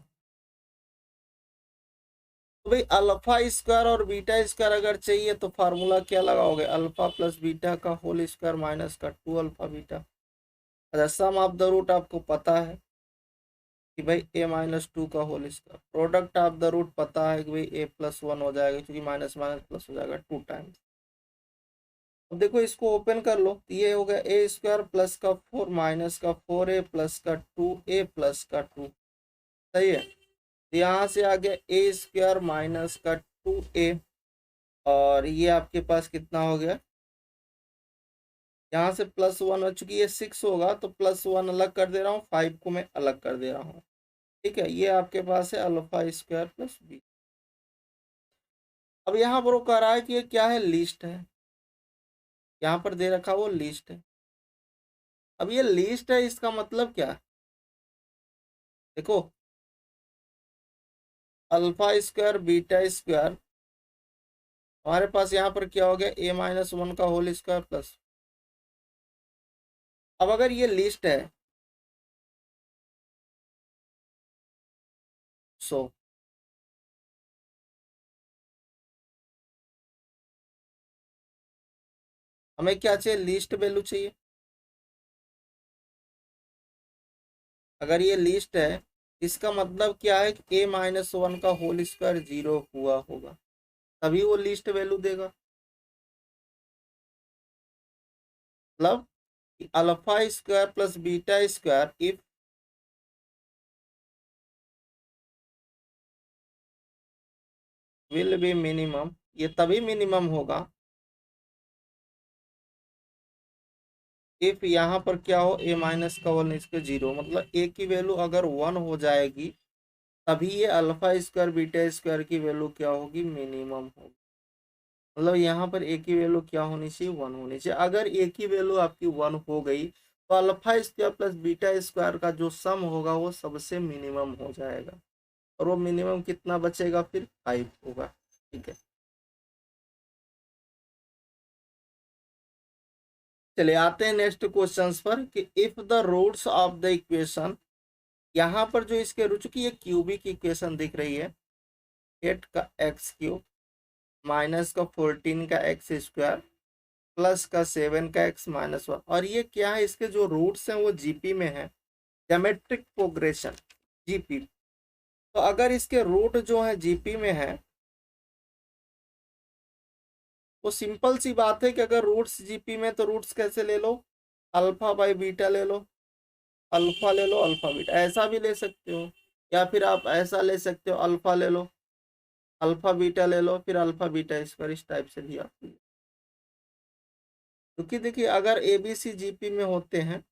तो भाई अल्फा स्क्वायर और बीटा स्क्वायर अगर चाहिए तो फार्मूला क्या लगाओगे, अल्फा प्लस बीटा का होल स्क्वायर माइनस का 2 अल्फा बीटा। अच्छा, सम ऑफ द रूट आपको पता है कि भाई ए माइनस 2 का whole square, product of the root पता है कि भाई ए प्लस 1 हो जाएगा, क्योंकि माइनस माइनस प्लस हो जाएगा 2 टाइम्स। अब देखो इसको ओपन कर लो, तो ये हो गया ए स्क्वायर प्लस का 4 माइनस का 4 ए प्लस का 2 ए प्लस का 2, सही है। तो यहाँ से आ गया ए स्क्वायर माइनस का 2 ए, और ये आपके पास कितना हो गया, यहाँ से प्लस 1 हो, चुकी ये 6 होगा तो प्लस 1 अलग कर दे रहा हूँ, 5 को मैं अलग कर दे रहा हूँ, ठीक है। ये आपके पास है अल्फा स्क्वायर प्लस बी। अब यहाँ पर वो कह रहा है कि ये क्या है, लिस्ट है, यहाँ पर दे रखा वो लिस्ट है। अब ये लिस्ट है, इसका मतलब क्या है, देखो अल्फा स्क्वायर बीटा स्क्वायर, हमारे पास यहाँ पर क्या हो गया, ए माइनस 1 का होल स्क्वायर प्लस, अब अगर ये लिस्ट है, सो हमें क्या चाहिए, लिस्ट वैल्यू चाहिए। अगर ये लिस्ट है, इसका मतलब क्या है कि ए माइनस 1 का होल स्क्वायर 0 हुआ होगा, तभी वो लिस्ट वैल्यू देगा। मतलब alpha square plus beta square if will be minimum, ये तभी मिनिमम होगा इफ यहाँ पर क्या हो, ए माइनस का 1 इसके 0, मतलब ए की वैल्यू अगर 1 हो जाएगी तभी ये अल्फा स्क्वायर बीटा स्क्वायर की वैल्यू क्या होगी, मिनिमम होगी। मतलब यहाँ पर ए की वैल्यू क्या होनी चाहिए, 1 होनी चाहिए। अगर ए की वैल्यू आपकी 1 हो गई तो alpha square plus beta square का जो सम होगा वो सबसे मिनिमम हो जाएगा, और वो मिनिमम कितना बचेगा, फिर 5 होगा, ठीक है। चलिए आते हैं नेक्स्ट क्वेश्चंस पर कि if the roots of the equation, यहाँ पर जो इसके रुचि की ये क्यूबिक इक्वेशन दिख रही है, 8 का एक्स क्यूब माइनस का 14 का एक्स स्क्वायर प्लस का 7 का एक्स माइनस 1, और ये क्या है, इसके जो रूट्स हैं वो जीपी में है, ज्योमेट्रिक प्रोग्रेशन जीपी। तो अगर इसके रूट जो है जीपी में है, वो सिंपल सी बात है कि अगर रूट्स जीपी में, तो रूट्स कैसे ले लो, अल्फा बाई बीटा ले लो, अल्फा ले लो अल्फा बीटा, ऐसा भी ले सकते हो, या फिर आप ऐसा ले सकते हो, अल्फा ले लो अल्फा बीटा ले लो, फिर अल्फा बीटा स्क्वायर, इस टाइप से भी आप, क्योंकि देखिए अगर ए बी सी जीपी में होते हैं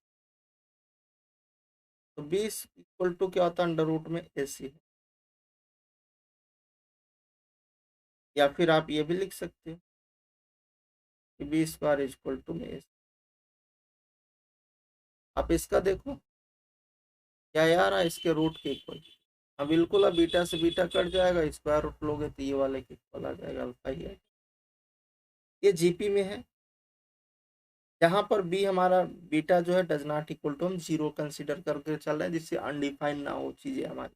तो 20 इक्वल टू क्या होता है, अंडर रूट में ए सी है। या फिर आप ये भी लिख सकते हो कि 20 स्क्वायर इक्वल टू में ए सी। आप इसका देखो क्या यार है, इसके रूट के इक्वल। हाँ बिल्कुल, अब बीटा से बीटा कट जाएगा, स्क्वायर रूट लोगे तो ये वाले के इक्वल आ जाएगा, अल्फा ही है। ये जीपी में है, जहाँ पर बी हमारा बीटा जो है डज नॉट इक्वल टू, हम जीरो कंसिडर करके चल रहे हैं, जिससे अनडिफाइंड ना हो चीजें हमारी।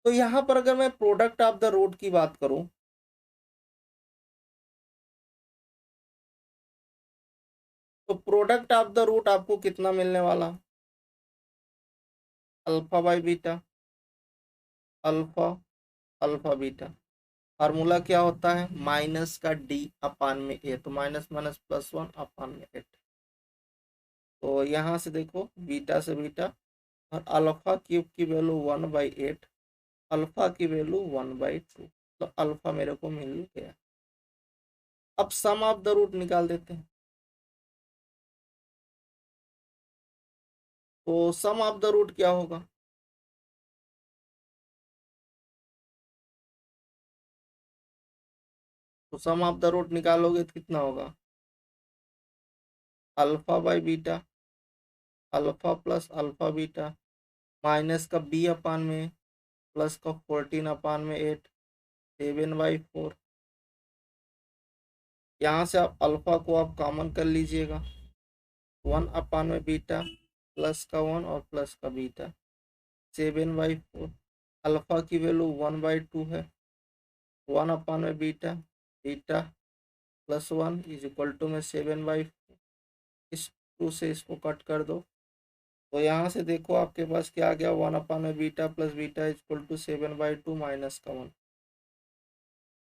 तो यहाँ पर अगर मैं प्रोडक्ट ऑफ द रूट की बात करूं, तो प्रोडक्ट ऑफ द रूट आपको कितना मिलने वाला, alpha by beta, alpha alpha beta. Formula क्या होता है, माइनस का डी अपान में ए, तो माइनस माइनस प्लस 1 अपान में 8। तो यहाँ से देखो बीटा से बीटा, और अल्फा क्यूब की वैल्यू 1/8, अल्फा की वैल्यू 1/2, तो अल्फा मेरे को मिल गया। अब सम ऑफ द रूट निकाल देते हैं। तो सम ऑफ द रूट क्या होगा, तो सम ऑफ द रूट निकालोगे तो कितना होगा, alpha by beta, alpha plus alpha beta, minus का बी अपान में, प्लस का 14 अपान में 8, 7/4। यहाँ से आप अल्फा को आप कॉमन कर लीजिएगा, 1 अपान में बीटा, प्लस का 1 और प्लस का बीटा, 7/4। अल्फा की वैल्यू 1/2 है, 1 अपान में beta, beta plus 1 is equal to में 7/4। इस 2 से इसको कट कर दो, तो यहाँ से देखो आपके पास क्या आ गया, 1 अपान में beta plus beta is equal to 7/2 minus का 1।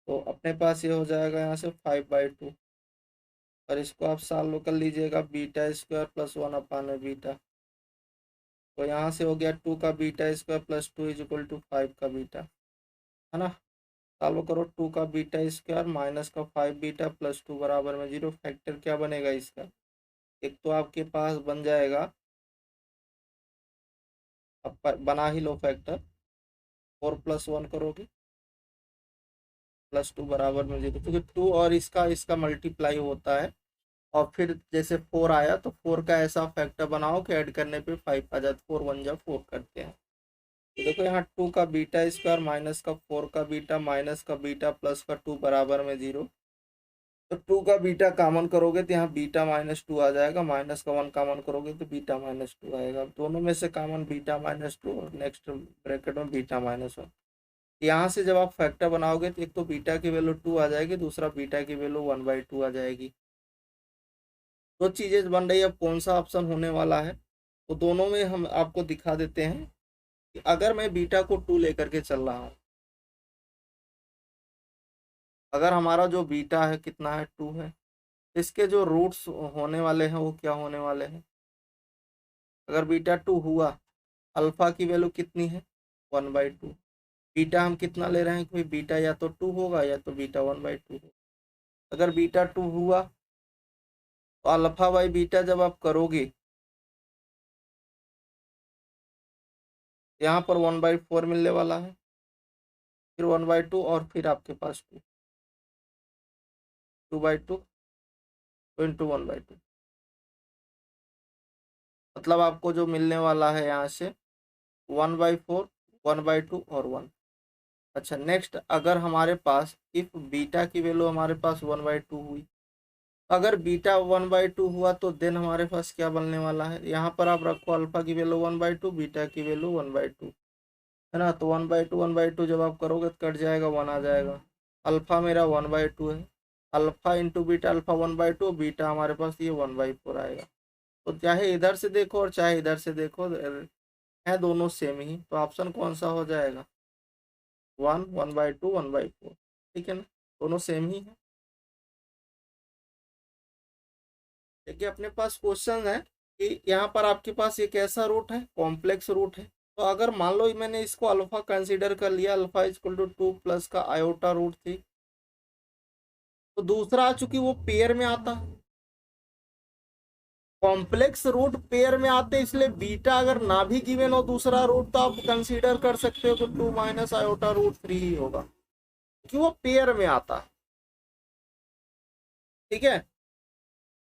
तो अपने पास ये हो जाएगा यहाँ से 5/2, और इसको आप सॉल्व कर लीजिएगा, बीटा स्क्वायर प्लस 1 अपान में बीटा। तो यहाँ से हो गया 2 का beta square plus 2 is equal to 5 का बीटा, है ना। सॉल्व करो, 2 का बीटा स्क्वायर माइनस का 5 बीटा प्लस 2 बराबर में 0। फैक्टर क्या बनेगा इसका, एक तो आपके पास बन जाएगा, अब बना ही लो फैक्टर, 4 + 1 करोगे +2 बराबर में 0, क्योंकि 2 और इसका इसका मल्टीप्लाई होता है, और फिर जैसे 4 आया तो 4 का ऐसा फैक्टर बनाओ कि ऐड करने पे 5 आ जाए, 4 1 जा 4 करते हैं। तो देखो यहाँ 2 का बीटा स्क्वायर माइनस का 4 का बीटा माइनस का बीटा प्लस का 2 बराबर में 0। तो 2 का बीटा कॉमन करोगे तो यहाँ बीटा -2 आ जाएगा, माइनस का 1 कॉमन करोगे तो बीटा -2 आएगा। दोनों में से कॉमन बीटा -2, और नेक्स्ट ब्रैकेट में बीटा -1। यहाँ से जब आप फैक्टर बनाओगे तो एक तो बीटा की वैल्यू 2 आ जाएगी, दूसरा बीटा की वैल्यू 1/2 आ जाएगी। दो चीजें बन रही है, अब कौन सा ऑप्शन होने वाला है, तो दोनों में हम आपको दिखा देते हैं कि अगर मैं बीटा को 2 लेकर के चल रहा हूँ, अगर हमारा जो बीटा है कितना है, 2 है, इसके जो रूट्स होने वाले हैं वो क्या होने वाले हैं, अगर बीटा 2 हुआ, अल्फा की वैल्यू कितनी है, 1/2। बीटा हम कितना ले रहे हैं कि बीटा या तो 2 होगा या तो बीटा 1/2 होगा। अगर बीटा 2 हुआ तो अल्फा बाई बीटा जब आप करोगे, यहाँ पर 1/4 मिलने वाला है, फिर 1/2, और फिर आपके पास 2/2 इंटू 1/2, मतलब आपको जो मिलने वाला है यहाँ से 1/4, 1/2 और 1। अच्छा नेक्स्ट, अगर हमारे पास इफ बीटा की वैल्यू हमारे पास 1/2 हुई, अगर बीटा 1/2 हुआ तो देन हमारे पास क्या बनने वाला है, यहाँ पर आप रखो अल्फा की वैल्यू 1/2, बीटा की वैल्यू 1/2, है ना। तो 1/2 1/2 जब आप करोगे तो कट जाएगा, 1 आ जाएगा। अल्फा मेरा 1/2 है, alpha into beta, alpha 1/2, beta हमारे पास ये 1/4 आएगा। तो चाहे इधर से देखो और चाहे इधर से देखो, है दोनों सेम ही, तो ऑप्शन कौन सा हो जाएगा? 1, 1/2, 1/4। ठीक है ना, दोनों सेम ही है। देखिए अपने पास क्वेश्चन है कि यहाँ पर आपके पास एक ऐसा रूट है, कॉम्प्लेक्स रूट है। तो अगर मान लो मैंने इसको अल्फा कंसीडर कर लिया, अल्फा इक्वल टू 2 प्लस का आयोटा रूट 3, तो दूसरा आ चूंकि वो पेयर में आता, कॉम्प्लेक्स रूट पेयर में आते, इसलिए बीटा अगर ना भी गिवन हो दूसरा रूट तो आप कंसीडर कर सकते हो कि 2 माइनस आयोटा रूट 3 ही होगा, क्योंकि वो पेयर में आता है। ठीक है,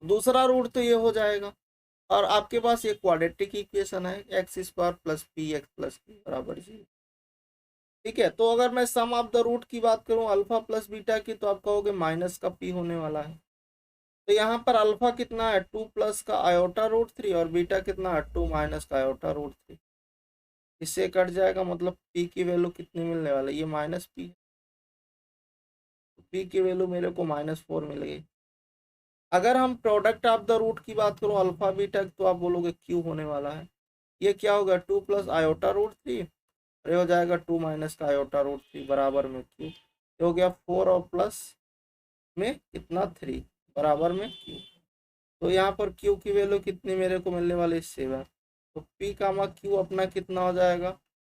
दूसरा रूट तो ये हो जाएगा। और आपके पास एक क्वाड्रेटिक इक्वेशन है, x square plus P x plus P बराबर 0। ठीक है, तो अगर मैं सम ऑफ द रूट की बात करूं अल्फा प्लस बीटा की, तो आप कहोगे माइनस का पी होने वाला है। तो यहाँ पर अल्फा कितना है? 2 प्लस का आयोटा रूट 3, और बीटा कितना है? 2 माइनस का आयोटा रूट 3। इससे कट जाएगा, मतलब पी की वैल्यू कितनी मिलने वाली? ये माइनस पी, पी की वैल्यू मेरे को -4 मिल गई। अगर हम प्रोडक्ट ऑफ द रूट की बात करूं अल्फा बीटा, तो आप बोलोगे क्यू होने वाला है। ये क्या होगा? 2 प्लस आयोटा रूट 3, और ये हो जाएगा 2 माइनस का आयोटा रूट 3 बराबर में क्यू। ये हो गया 4 और प्लस में कितना 3 बराबर में क्यू। तो यहाँ पर क्यू की वैल्यू कितनी मेरे को मिलने वाली? 7। तो पी कामा क्यू अपना कितना हो जाएगा?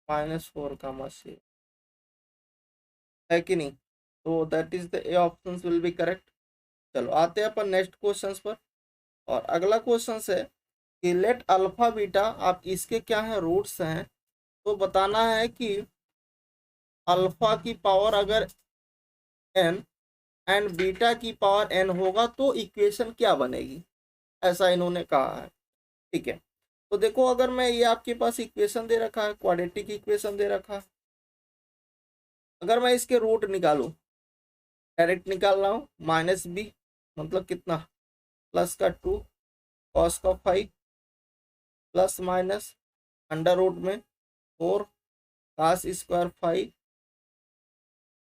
-4 कामा 7, है कि नहीं? तो that is the A option will be correct. चलो आते हैं अपन नेक्स्ट क्वेश्चन पर। और अगला क्वेश्चन है कि लेट अल्फा बीटा, आप इसके क्या है? रूट्स हैं। तो बताना है कि अल्फा की पावर अगर n एंड बीटा की पावर n होगा तो इक्वेशन क्या बनेगी, ऐसा इन्होंने कहा है। ठीक है, तो देखो अगर मैं, ये आपके पास इक्वेशन दे रखा है, क्वाड्रेटिक इक्वेशन दे रखा है। अगर मैं इसके रूट निकालूं, डायरेक्ट निकाल रहा हूँ, -b मतलब कितना? प्लस का 2 कॉस का 5 प्लस माइनस अंडर रूट में 4 cos square 5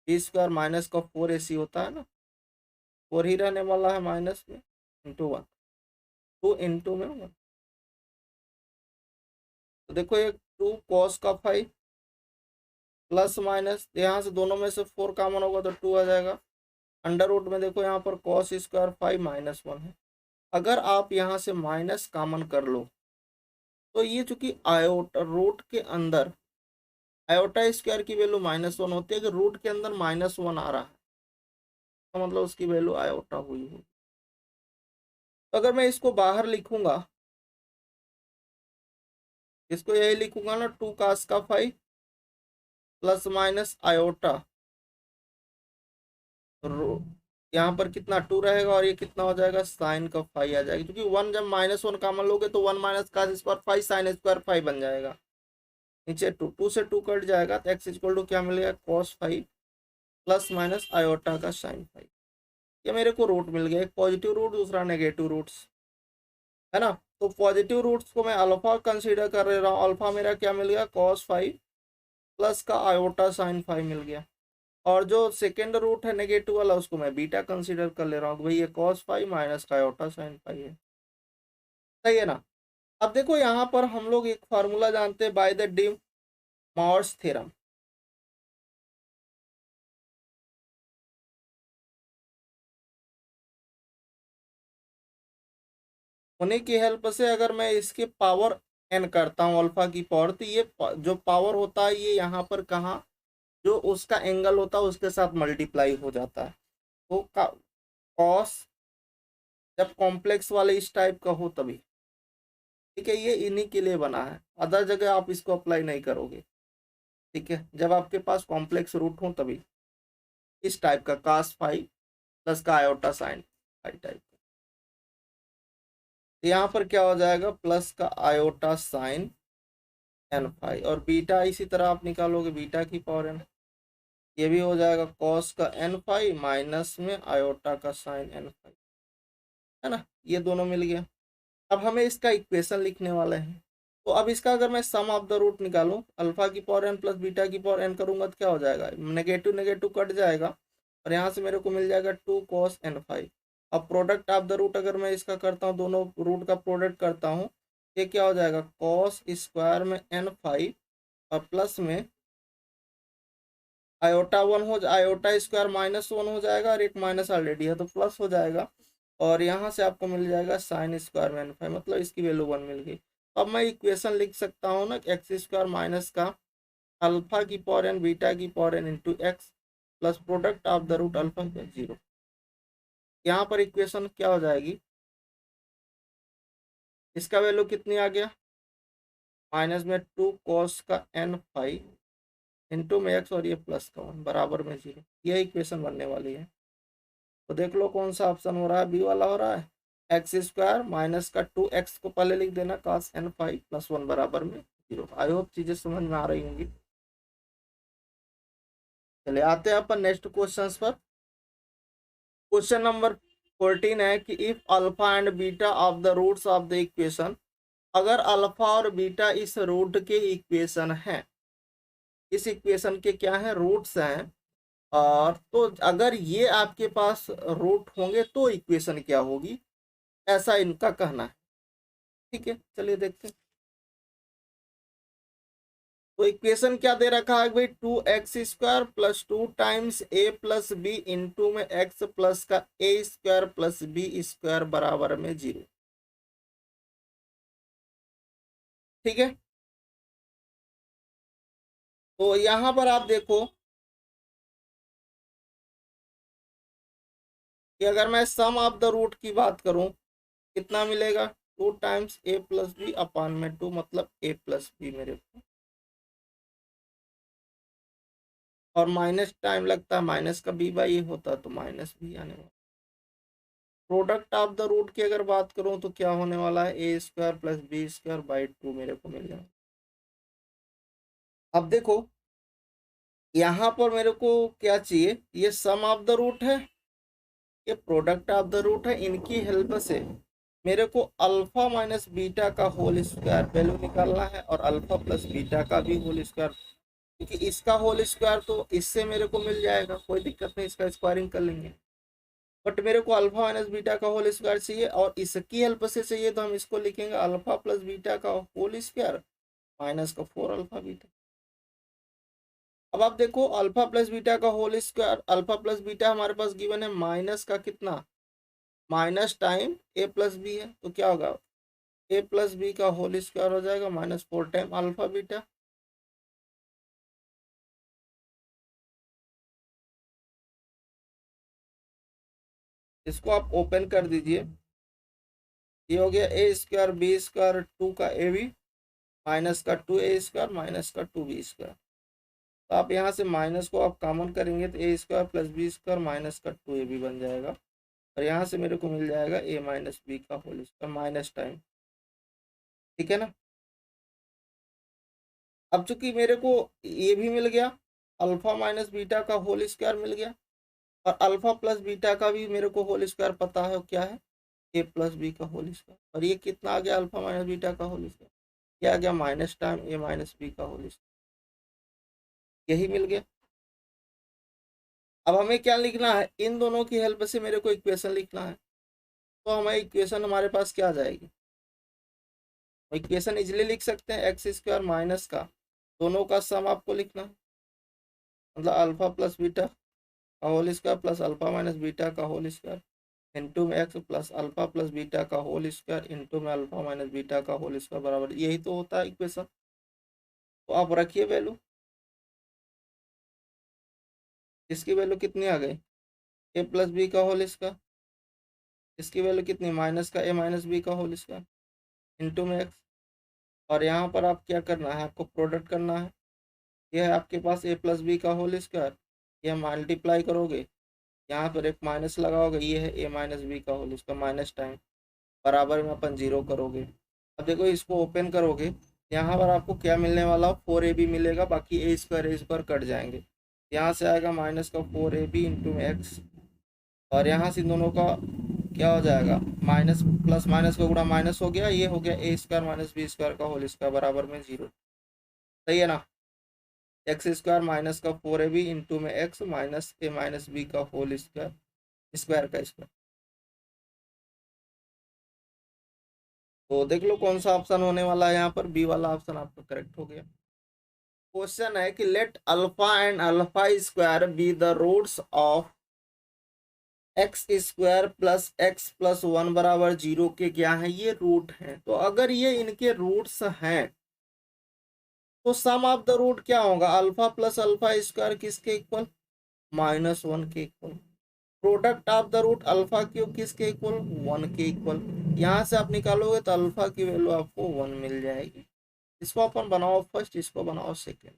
B square minus का 4 AC होता है ना, 4 ही रहने वाला है माइनस में, इंटू 1, 2 इंटू में 1। तो देखो ये 2 कॉस का 5 प्लस माइनस, यहाँ से दोनों में से 4 कॉमन होगा तो 2 आ जाएगा। अंडर रूट में देखो यहाँ पर कॉस स्क्वायर 5 -1 है। अगर आप यहाँ से माइनस कॉमन कर लो, तो ये चूंकि आयोटा रूट के अंदर आयोटा स्क्वायर की वैल्यू -1 होती है, कि रूट के अंदर -1 आ रहा है, तो मतलब उसकी वैल्यू आयोटा हुई है। तो अगर मैं इसको बाहर लिखूंगा, इसको यही लिखूंगा ना, 2 कास का 5 प्लस माइनस आयोटा, यहाँ पर कितना 2 रहेगा, और ये कितना हो जाएगा? साइन का 5 आ जाएगा, क्योंकि 1 जब -1 कॉमन लोगे तो 1 minus cos square 5 sine square 5 बन जाएगा। नीचे 2, 2 से 2 कट जाएगा, तो एक्स इक्वल टू क्या मिलेगा? cos 5 प्लस माइनस आयोटा का साइन 5। ये मेरे को रूट मिल गया, एक पॉजिटिव रूट, दूसरा नेगेटिव रूट्स, है ना। तो पॉजिटिव रूट्स को मैं अल्फा कंसीडर कर रहा हूँ, अल्फा मेरा क्या मिल गया? cos 5 प्लस का आयोटा साइन 5 मिल गया। और जो सेकेंड रूट है नेगेटिव वाला, उसको मैं बीटा कंसीडर कर ले रहा हूँ, भाई ये cos 5 माइनस का आयोटा साइन 5 है। सही है ना। अब देखो यहाँ पर हम लोग एक फार्मूला जानते हैं, by the D Moore's theorem. उन्हीं की हेल्प से अगर मैं इसके पावर n करता हूँ अल्फा की पावर, तो ये जो पावर होता है ये यहाँ पर कहाँ, जो उसका एंगल होता है उसके साथ मल्टीप्लाई हो जाता है। तो कॉस जब कॉम्प्लेक्स वाले इस टाइप का हो तभी। ठीक है, ये इन्हीं के लिए बना है, अदर जगह आप इसको अप्लाई नहीं करोगे। ठीक है, जब आपके पास कॉम्प्लेक्स रूट हो तभी इस टाइप का cos 5 प्लस का आयोटा साइन 5 टाइप। तो यहाँ पर क्या हो जाएगा? प्लस का आयोटा साइन n5, और बीटा इसी तरह आप निकालोगे, बीटा की पावर n, ये भी हो जाएगा cos का n5 माइनस में आयोटा का साइन n5, है ना। ये दोनों मिल गया। अब हमें इसका इक्वेशन लिखने वाले हैं। तो अब इसका अगर मैं सम ऑफ द रूट निकालूं, अल्फा की पावर n प्लस बीटा की पावर n करूंगा तो क्या हो जाएगा? नेगेटिव नेगेटिव कट जाएगा, और यहाँ से मेरे को मिल जाएगा 2 cos n5 अब प्रोडक्ट ऑफ द रूट अगर मैं इसका करता हूँ, दोनों रूट का प्रोडक्ट करता हूँ, ये क्या हो जाएगा, कॉस स्क्वायर में एन फाइव और प्लस में आयोटा वन हो आयोटा स्क्वायर माइनस वन हो जाएगा, और एक माइनस ऑलरेडी है तो प्लस हो जाएगा, और यहाँ से आपको मिल जाएगा साइन स्क्वायर में एन फाइव, मतलब इसकी वैल्यू वन मिल गई। अब मैं इक्वेशन लिख सकता हूँ ना, एक्स स्क्वायर माइनस का अल्फा की पावर एन बीटा की power n into x plus product of the root alpha zero. यहाँ पर इक्वेशन क्या हो जाएगी, इसका वैल्यू कितनी आ गया, माइनस में टू कॉस का एन फाइव इंटू में एक्स और ये प्लस का वन बराबर में जीरो, ये इक्वेशन बनने वाली है। तो देख लो कौन सा ऑप्शन हो रहा है, बी वाला हो रहा है। एक्स स्क्वायर माइनस का टू एक्स को पहले लिख देना cos n five plus one बराबर में जीरो। आई होप चीजें समझ में आ रही होंगी। चलिए आते हैं अपन नेक्स्ट क्वेश्चन पर। क्वेश्चन नंबर 14 है कि if alpha and beta of the roots of the equation, अगर अल्फा और बीटा इस रूट के इक्वेशन है, इस इक्वेशन के क्या है, रूट्स हैं, और तो अगर ये आपके पास रूट होंगे तो इक्वेशन क्या होगी, ऐसा इनका कहना है। ठीक है, चलिए देखते हैं। तो इक्वेशन क्या दे रखा है भाई, two x square plus two times A plus B into में एक्स प्लस का A square plus B square बराबर में जीरो। ठीक है, तो यहां पर आप देखो कि अगर मैं सम ऑफ द रूट की बात करूं, कितना मिलेगा, to times A plus B अपान में टू, मतलब ए प्लस बी मेरे को, और माइनस टाइम लगता है, माइनस का बी बाई ए होता तो माइनस बी आने वाला। प्रोडक्ट ऑफ द रूट की अगर बात करूं तो क्या होने वाला है, A square plus B square by two मेरे को मिल जाएगा। अब देखो यहाँ पर मेरे को क्या चाहिए, ये सम ऑफ द रूट है, ये प्रोडक्ट ऑफ द रूट है, इनकी हेल्प से मेरे को अल्फा माइनस बीटा का होल स्क्वायर वैल्यू निकालना है, और अल्फा प्लस बीटा का भी होल स्क्वायर, क्योंकि इसका होल स्क्वायर तो इससे मेरे को मिल जाएगा, कोई दिक्कत नहीं, इसका स्क्वायरिंग कर लेंगे। बट मेरे को अल्फा माइनस बीटा का होल स्क्वायर चाहिए, और इसकी हेल्प से चाहिए, तो हम इसको लिखेंगे अल्फा प्लस बीटा का होल स्क्वायर माइनस का फोर अल्फा बीटा। अब आप देखो अल्फा प्लस बीटा का whole square, alpha plus beta हमारे पास गिवन है माइनस का कितना, minus time A plus B है, तो क्या होगा, ए प्लस बी का होल स्क्वायर हो जाएगा minus four time alpha beta. इसको आप ओपन कर दीजिए, ये हो गया A square B square two का ए बी माइनस का टू ए स्क्वायर माइनस का टू बी स्क्वायर। तो आप यहाँ से माइनस को आप कॉमन करेंगे तो A square plus B square minus का टू ए बी बन जाएगा, और यहाँ से मेरे को मिल जाएगा ए माइनस बी का होल स्क्वायर माइनस टाइम। ठीक है ना, अब चूंकि मेरे को ये भी मिल गया, अल्फा माइनस बीटा का होल स्क्वायर मिल गया, और अल्फा प्लस बीटा का भी मेरे को होल स्क्वायर पता है क्या है, ए प्लस बी का होल स्क्वायर, और ये कितना आ गया, अल्फा माइनस बीटा का होल स्क्वायर, ये आ गया माइनस टाइम ए माइनस बी का होल स्क्वायर, यही मिल गया। अब हमें क्या लिखना है, इन दोनों की हेल्प से मेरे को इक्वेशन लिखना है, तो हमें इक्वेशन हमारे पास क्या आ जाएगी, इक्वेशन इजिली लिख सकते हैं, एक्स स्क्वायर माइनस का दोनों का सम आपको लिखना है, मतलब अल्फा प्लस बीटा का whole square plus alpha minus beta का होल स्क्वायर इंटू में x plus alpha plus beta का होल स्क्वायर इंटू में अल्फा माइनस बीटा का होल स्क्वायर बराबर, यही तो होता है इक्वेशन। तो आप रखिए वैल्यू, इसकी वैल्यू कितनी आ गई, ए प्लस बी का होल स्क्वायर, इसकी वैल्यू कितनी, माइनस का ए माइनस बी का होल स्क्वायर इंटू में एक्स, और यहाँ पर आप क्या करना है, आपको प्रोडक्ट करना है, यह है आपके पास ए प्लस बी का होल स्क्वायर, यह मल्टीप्लाई करोगे, यहाँ पर एक माइनस लगाओगे, ये है ए माइनस बी का होल स्क्वायर माइनस टाइम बराबर में अपन जीरो करोगे। अब देखो इसको ओपन करोगे, यहाँ पर आपको क्या मिलने वाला, फोर ए बी मिलेगा, बाकी ए स्क्वायर कट जाएंगे, यहाँ से आएगा माइनस का four A B into x, और यहाँ से दोनों का क्या हो जाएगा, माइनस प्लस माइनस का गुणा माइनस हो गया, ये हो गया A square minus B square का होल स्क्वायर बराबर में जीरो। सही है ना, एक्स स्क्वायर माइनस का फोर ए बी इंटू में एक्स माइनस ए माइनस बी का होल स्क्वायर, स्क्वायर का स्क्वायर। तो देख लो कौन सा ऑप्शन होने वाला है, यहाँ पर बी वाला ऑप्शन आपका करेक्ट हो गया। क्वेश्चन है कि let alpha and alpha square be the roots of x square plus x plus one बराबर जीरो के क्या है, ये रूट है। तो अगर ये इनके रूट्स हैं तो सम ऑफ द रूट क्या होगा, अल्फा प्लस अल्फा स्क्वायर किसके इक्वल, -1 के equal. Product of the root alpha cube किसके इक्वल, 1 के इक्वल। यहाँ से आप निकालोगे तो अल्फा की वैल्यू आपको 1 मिल जाएगी। इसको अपन बनाओ फर्स्ट, इसको बनाओ सेकेंड।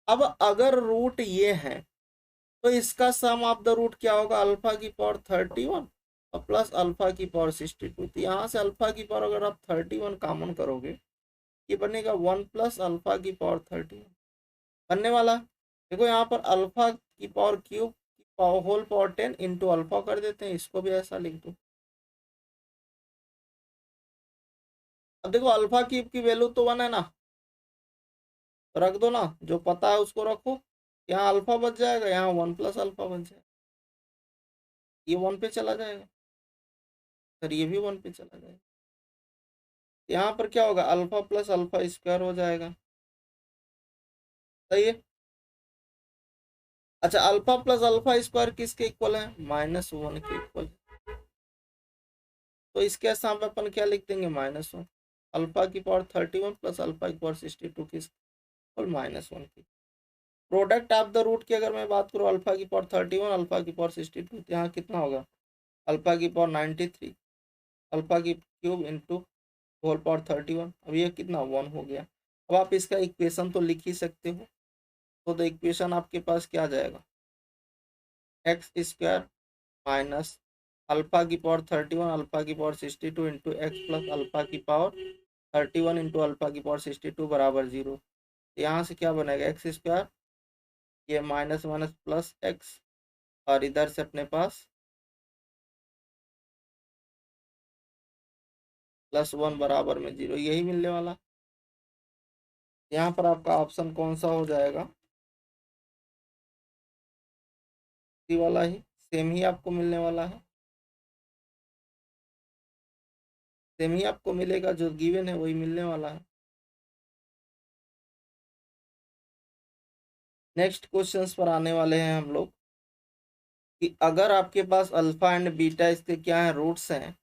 अब अगर रूट ये है तो इसका सम ऑफ द रूट क्या होगा, अल्फा की पावर 31 और प्लस अल्फा की पावर 62। तो यहाँ से अल्फा की पावर अगर आप 31 कॉमन करोगे, ये बनेगा 1 प्लस अल्फा की पावर 31 बनने वाला। देखो यहाँ पर अल्फा की power cube power whole power 10 into alpha कर देते हैं, इसको भी ऐसा लिख दो। अब देखो अल्फा क्यूब की वैल्यू तो 1 है ना, तो रख दो ना, जो पता है उसको रखो। यहाँ अल्फा बच जाएगा, यहाँ 1 प्लस अल्फा बच जाएगा, ये 1 पे चला जाएगा, सर ये भी 1 पे चला जाएगा। यहाँ पर क्या होगा, अल्फा प्लस अल्फा स्क्वायर हो जाएगा, सही है। अच्छा अल्फा प्लस अल्फा स्क्वायर किसके इक्वल है, -1 के इक्वल। तो इसके सामने अपन क्या लिख देंगे, -1। अल्फा की पावर 31 प्लस अल्फा की पावर 62 किस इक्वल, -1 की। प्रोडक्ट ऑफ द रूट की अगर मैं बात करूँ, अल्फा की पावर 31 अल्फा की पावर 62, तो यहाँ कितना होगा, अल्फा की पावर 93 अल्फा की क्यूब इंटू होल पावर 31। अब ये कितना 1 हो गया। अब आप इसका इक्वेशन तो लिख ही सकते हो, तो द इक्वेशन आपके पास क्या आ जाएगा, एक्स स्क्वायर माइनस अल्फा की पावर 31 अल्फा की power 62 into x plus alpha की पावर 31 इंटू अल्फा की पावर 62 बराबर 0। यहाँ से क्या बनेगा, एक्स स्क्वायर, ये माइनस माइनस प्लस एक्स, और इधर से अपने पास +1 बराबर में 0, यही मिलने वाला। यहाँ पर आपका ऑप्शन कौन सा हो जाएगा, सी वाला ही, सेम ही आपको मिलने वाला है, सेम ही आपको मिलेगा, जो गिवन है वही मिलने वाला है। नेक्स्ट क्वेश्चंस पर आने वाले हैं हम लोग कि अगर आपके पास अल्फा एंड बीटा इसके क्या है, रूट्स हैं,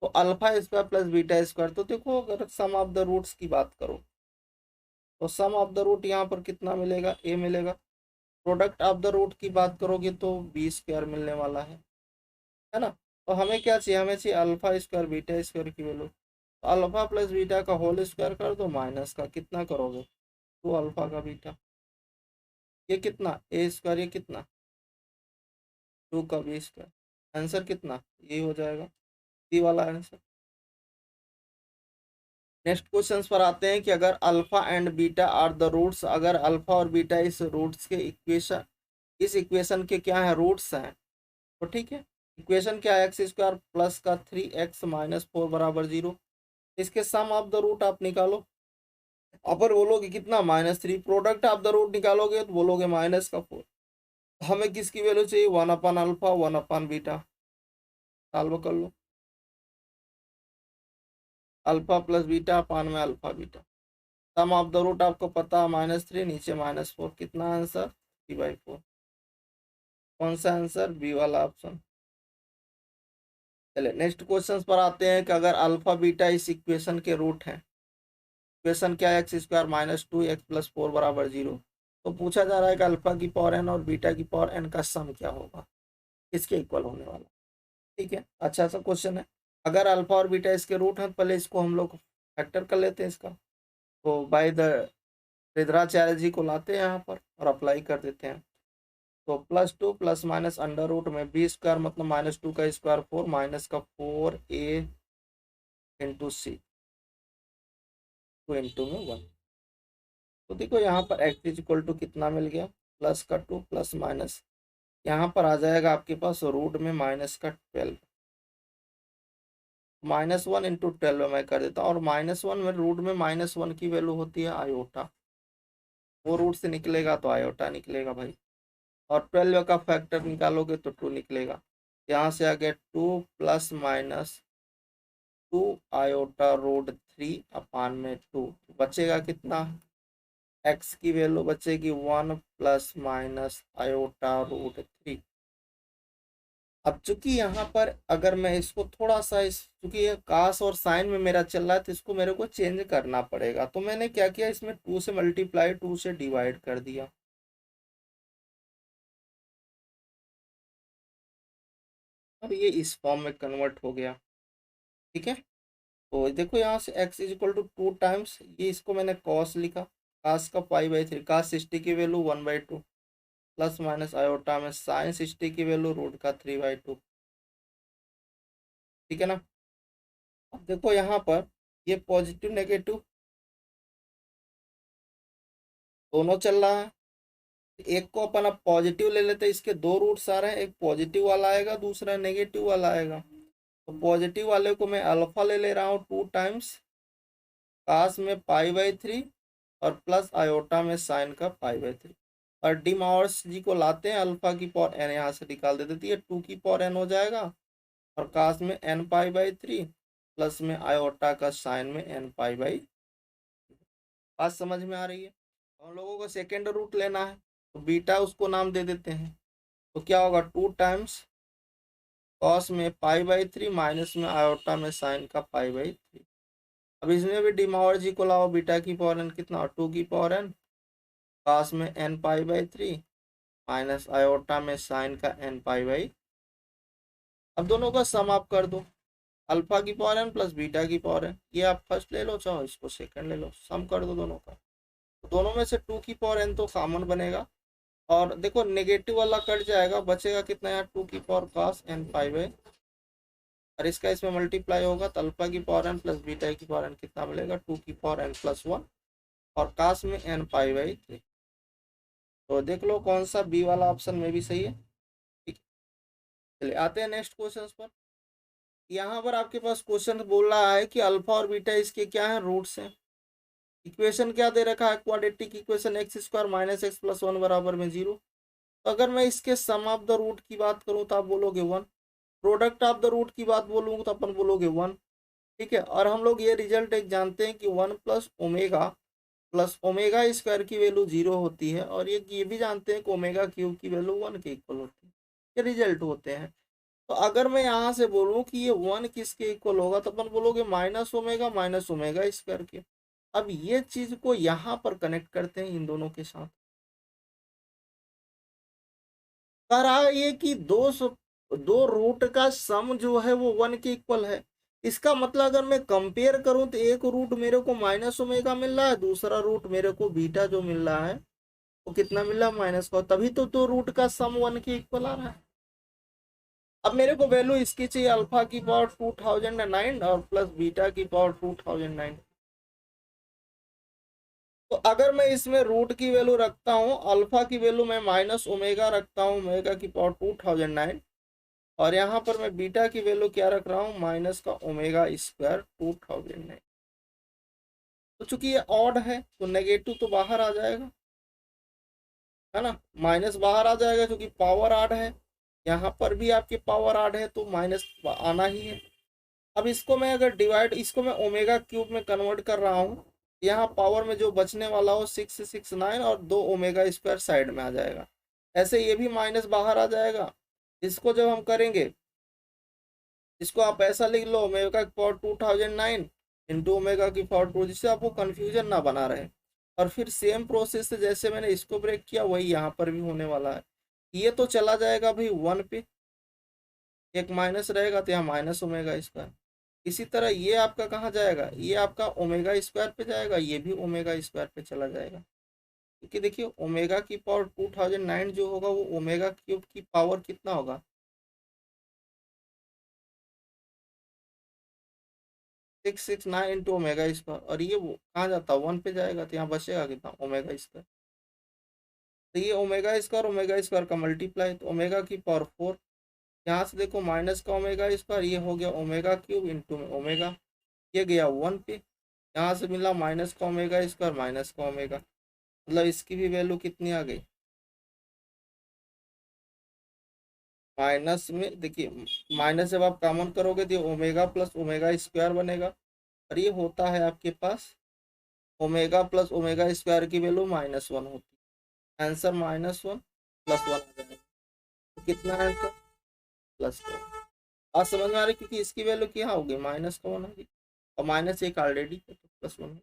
तो alpha square plus beta square, तो देखो अगर सम ऑफ द रूट्स की बात करो तो सम ऑफ द रूट यहाँ पर कितना मिलेगा, ए मिलेगा। प्रोडक्ट ऑफ द रूट की बात करोगे तो बी स्क्वायर मिलने वाला है ना। तो हमें क्या चाहिए, हमें चाहिए अल्फा स्क्वायर बीटा स्क्वायर की वैल्यू। तो अल्फा प्लस बीटा का होल स्क्वायर कर दो, माइनस का कितना करोगे, तो अल्फा का बीटा, ये कितना ए स्क्वायर, ये कितना 2 का बी स्क्वायर, आंसर कितना ये हो जाएगा, सी वाला आंसर। नेक्स्ट क्वेश्चंस पर आते हैं कि अगर alpha and beta are the roots, अगर अल्फा और बीटा इस रूट्स के इक्वेशन, इस इक्वेशन के क्या है, रूट्स हैं, तो ठीक है। इक्वेशन क्या है, एक्स स्क्वायर प्लस का 3x माइनस 4 बराबर 0। इसके सम ऑफ द रूट आप निकालो, अपर बोलोगे कितना, -3। प्रोडक्ट ऑफ द रूट निकालोगे तो बोलोगे -4। हमें किसकी वैल्यू चाहिए, 1/अल्फा 1/बीटा, सॉल्व कर लो। अल्फा प्लस बीटा अपान में alpha beta, sum of the root आपको पता है -3, नीचे -4, कितना आंसर 3/4। कौन सा आंसर, बी वाला ऑप्शन। चलिए नेक्स्ट क्वेश्चन पर आते हैं कि अगर अल्फा बीटा इस इक्वेशन के रूट हैं, इक्वेशन क्या है, एक्स स्क्वायर -2x प्लस 4 बराबर 0। तो पूछा जा रहा है कि अल्फा की पावर n और बीटा की पावर n का सम क्या होगा, इसके इक्वल होने वाला। ठीक है, अच्छा सा क्वेश्चन है। अगर अल्फा और बीटा इसके रूट हैं, पहले इसको हम लोग फैक्टर कर लेते हैं इसका। तो बाय द रिद्राचार्य जी को लाते हैं यहाँ पर और अप्लाई कर देते हैं। तो +2 प्लस माइनस अंडर रूट में बी स्क्वायर मतलब -2 का स्क्वायर 4 माइनस का 4a इंटू सी, 2 इंटू में 1। तो देखो यहाँ पर x इज इक्वल टू कितना मिल गया, प्लस का 2 प्लस माइनस, यहाँ पर आ जाएगा आपके पास रूट में माइनस का 12, -1 इंटू 12 मैं कर देता हूँ। और -1 में रूट में -1 की वैल्यू होती है आयोटा, वो रूट से निकलेगा तो आयोटा निकलेगा भाई। और 12 का फैक्टर निकालोगे तो 2 निकलेगा। यहाँ से आ गया 2 प्लस माइनस आयोटा रूट 3/2, बचेगा कितना, एक्स की वैल्यू बचेगी 1 प्लस माइनस आयोटा रूट 3। अब चूंकि यहाँ पर अगर मैं इसको थोड़ा सा चूंकि ये कास और साइन में मेरा चल रहा है तो इसको मेरे को चेंज करना पड़ेगा, तो मैंने क्या किया, इसमें 2 से मल्टीप्लाई 2 से डिवाइड कर दिया। अब ये इस फॉर्म में कन्वर्ट हो गया। ठीक है, तो देखो यहाँ से x is equal to 2 times, ये इसको मैंने कॉस लिखा, कास का पाई/3, कास 60 की वैल्यू 1/2 प्लस माइनस आयोटा में साइन 60 की वैल्यू रूट का 3/2। ठीक है ना। अब देखो यहाँ पर ये पॉजिटिव नेगेटिव दोनों चल रहा है, एक को अपन अब पॉजिटिव ले लेते हैं, इसके दो रूट्स आ रहे हैं, एक पॉजिटिव वाला आएगा दूसरा नेगेटिव वाला आएगा। तो पॉजिटिव वाले को मैं अल्फा ले ले रहा हूँ 2 टाइम्स कास में पाई/3 और प्लस आयोटा में साइन का पाई/3, और डी मावर्स जी को लाते हैं, अल्फा की पावर एन यहाँ से निकाल दे देती है, 2 की पावर एन हो जाएगा, और कास में एन पाई/3 प्लस में आयोटा का साइन में एन पाई/, बात समझ में आ रही है। हम लोगों को सेकेंड रूट लेना है, तो बीटा उसको नाम दे देते हैं, तो क्या होगा 2 टाइम्स कॉस में पाई/3 माइनस में आयोटा में साइन का पाई/3। अब इसमें भी डिमावर जी को लाओ, बीटा की पावर एन कितना, 2 की पावर एन कॉस में एन पाई/3 माइनस आयोटा में साइन का एन पाई/। अब दोनों का सम आप कर दो, अल्फा की पावर एन प्लस बीटा की पावर एन, ये आप फर्स्ट ले लो, चाहो इसको सेकंड ले लो, सम कर दो दोनों का। तो दोनों में से 2 की पावर एन तो कॉमन बनेगा, और देखो नेगेटिव वाला कट जाएगा, बचेगा कितना यहाँ 2 की पावर कॉस एन पाई/, और इसका इसमें मल्टीप्लाई होगा तो अल्फा की पावर एन प्लस बीटा की पावर एन कितना मिलेगा 2 की पावर एन प्लस 1, और कास में एन पाई/3। तो देख लो कौन सा बी वाला ऑप्शन में भी सही है। ठीक है, चलिए आते हैं नेक्स्ट क्वेश्चन पर। यहाँ पर आपके पास क्वेश्चन बोल रहा है कि अल्फा और बीटा इसके क्या है, रूट्स हैं। इक्वेशन क्या दे रखा है, quadratic equation x² minus x plus 1 बराबर में 0। तो अगर मैं इसके सम ऑफ द रूट की बात करूँ तो आप बोलोगे 1, प्रोडक्ट ऑफ द रूट की बात बोलूँ तो अपन बोलोगे 1। ठीक है, और हम लोग ये रिजल्ट एक जानते हैं कि 1 प्लस ओमेगा स्क्वायर की वैल्यू 0 होती है, और ये भी जानते हैं कि ओमेगा क्यूब की वैल्यू 1 के इक्वल होती है, ये रिजल्ट होते हैं। तो अगर मैं यहाँ से बोलूँ कि ये 1 किसके इक्वल होगा तो अपन बोलोगे माइनस ओमेगा स्क्वायर के। अब ये चीज को यहाँ पर कनेक्ट करते हैं इन दोनों के साथ, कह रहा है ये कि दो रूट का सम जो है वो 1 के इक्वल है। इसका मतलब अगर मैं कंपेयर करूं तो एक रूट मेरे को माइनस ओमेगा मिल रहा है, दूसरा रूट मेरे को बीटा जो मिल रहा है वो कितना मिल रहा है, माइनस का, तभी तो दो रूट का सम 1 के इक्वल आ रहा है। अब मेरे को वैल्यू इसकी चाहिए अल्फा की पावर 2009 और प्लस बीटा की पावर 2009। तो अगर मैं इसमें रूट की वैल्यू रखता हूँ, अल्फा की वैल्यू मैं माइनस ओमेगा रखता हूँ, ओमेगा की पावर 2009, और यहाँ पर मैं बीटा की वैल्यू क्या रख रहा हूँ, माइनस का ओमेगा स्क्वायर 2009। तो चूंकि ये ऑड है तो नेगेटिव तो बाहर आ जाएगा, है ना, माइनस बाहर आ जाएगा क्योंकि पावर आड है, यहाँ पर भी आपके पावर आड है तो माइनस आना ही है। अब इसको मैं अगर डिवाइड, इसको मैं ओमेगा क्यूब में कन्वर्ट कर रहा हूँ, यहाँ पावर में जो बचने वाला हो 669 और 2 ओमेगा स्क्वायर साइड में आ जाएगा, ऐसे ये भी माइनस बाहर आ जाएगा। इसको जब हम करेंगे, इसको आप ऐसा लिख लो ओमेगा की पावर 2009 इंटू ओमेगा की पावर 2, जिससे आपको कन्फ्यूजन ना बना रहे। और फिर सेम प्रोसेस से जैसे मैंने इसको ब्रेक किया वही यहाँ पर भी होने वाला है। ये तो चला जाएगा भाई 1 पे, एक माइनस रहेगा तो यहाँ माइनस ओमेगा स्क्वायर। इसी तरह ये आपका कहाँ जाएगा, ये आपका ओमेगा स्क्वायर पे जाएगा, ये भी ओमेगा स्क्वायर पे चला जाएगा, क्योंकि देखिए ओमेगा की पावर 2009 जो होगा वो ओमेगा क्यूब की पावर कितना होगा, 669 इंटू ओमेगा स्क्वायर, और ये वो कहाँ जाता है 1 पे जाएगा, तो यहाँ बचेगा कितना ओमेगा स्क्वायर। तो ये ओमेगा स्क्वायर का मल्टीप्लाई, तो ओमेगा की पावर 4, यहाँ से देखो माइनस का ओमेगा स्क्वायर, ये हो गया ओमेगा क्यूब इंटू में ओमेगा, ये गया 1 पे, यहाँ से मिला माइनस का ओमेगा स्क्वायर माइनस का ओमेगा, मतलब इसकी भी वैल्यू कितनी आ गई, माइनस में देखिए, माइनस जब आप कॉमन करोगे तो ओमेगा प्लस ओमेगा स्क्वायर बनेगा, और ये होता है आपके पास ओमेगा प्लस ओमेगा स्क्वायर की वैल्यू -1 होती है। आंसर -1 +1 तो कितना आंसर +1। आज समझ में आ रही है, क्योंकि इसकी वैल्यू क्या होगी -1 होगी, और -1 ऑलरेडी है तो +1।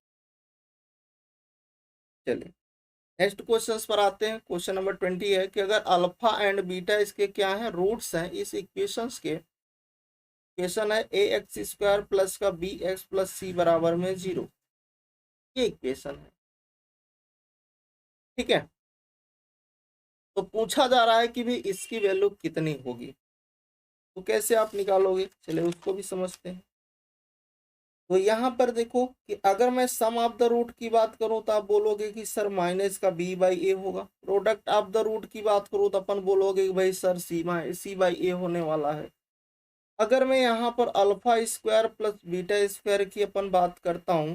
चलिए नेक्स्ट क्वेश्चन पर आते हैं। क्वेश्चन नंबर 20 है कि अगर अल्फा एंड बीटा इसके क्या है, रूट्स हैं इस इक्वेशंस के। इक्वेशन है ax² प्लस का bx प्लस c बराबर में 0, ये इक्वेशन है। ठीक है, तो पूछा जा रहा है कि भाई इसकी वैल्यू कितनी होगी, तो कैसे आप निकालोगे, चलिए उसको भी समझते हैं। तो यहाँ पर देखो कि अगर मैं सम ऑफ द रूट की बात करूं तो आप बोलोगे कि सर माइनस का b/a होगा। प्रोडक्ट ऑफ द रूट की बात करूं तो अपन बोलोगे कि भाई सर c/a होने वाला है। अगर मैं यहाँ पर alpha square plus beta square की अपन बात करता हूँ,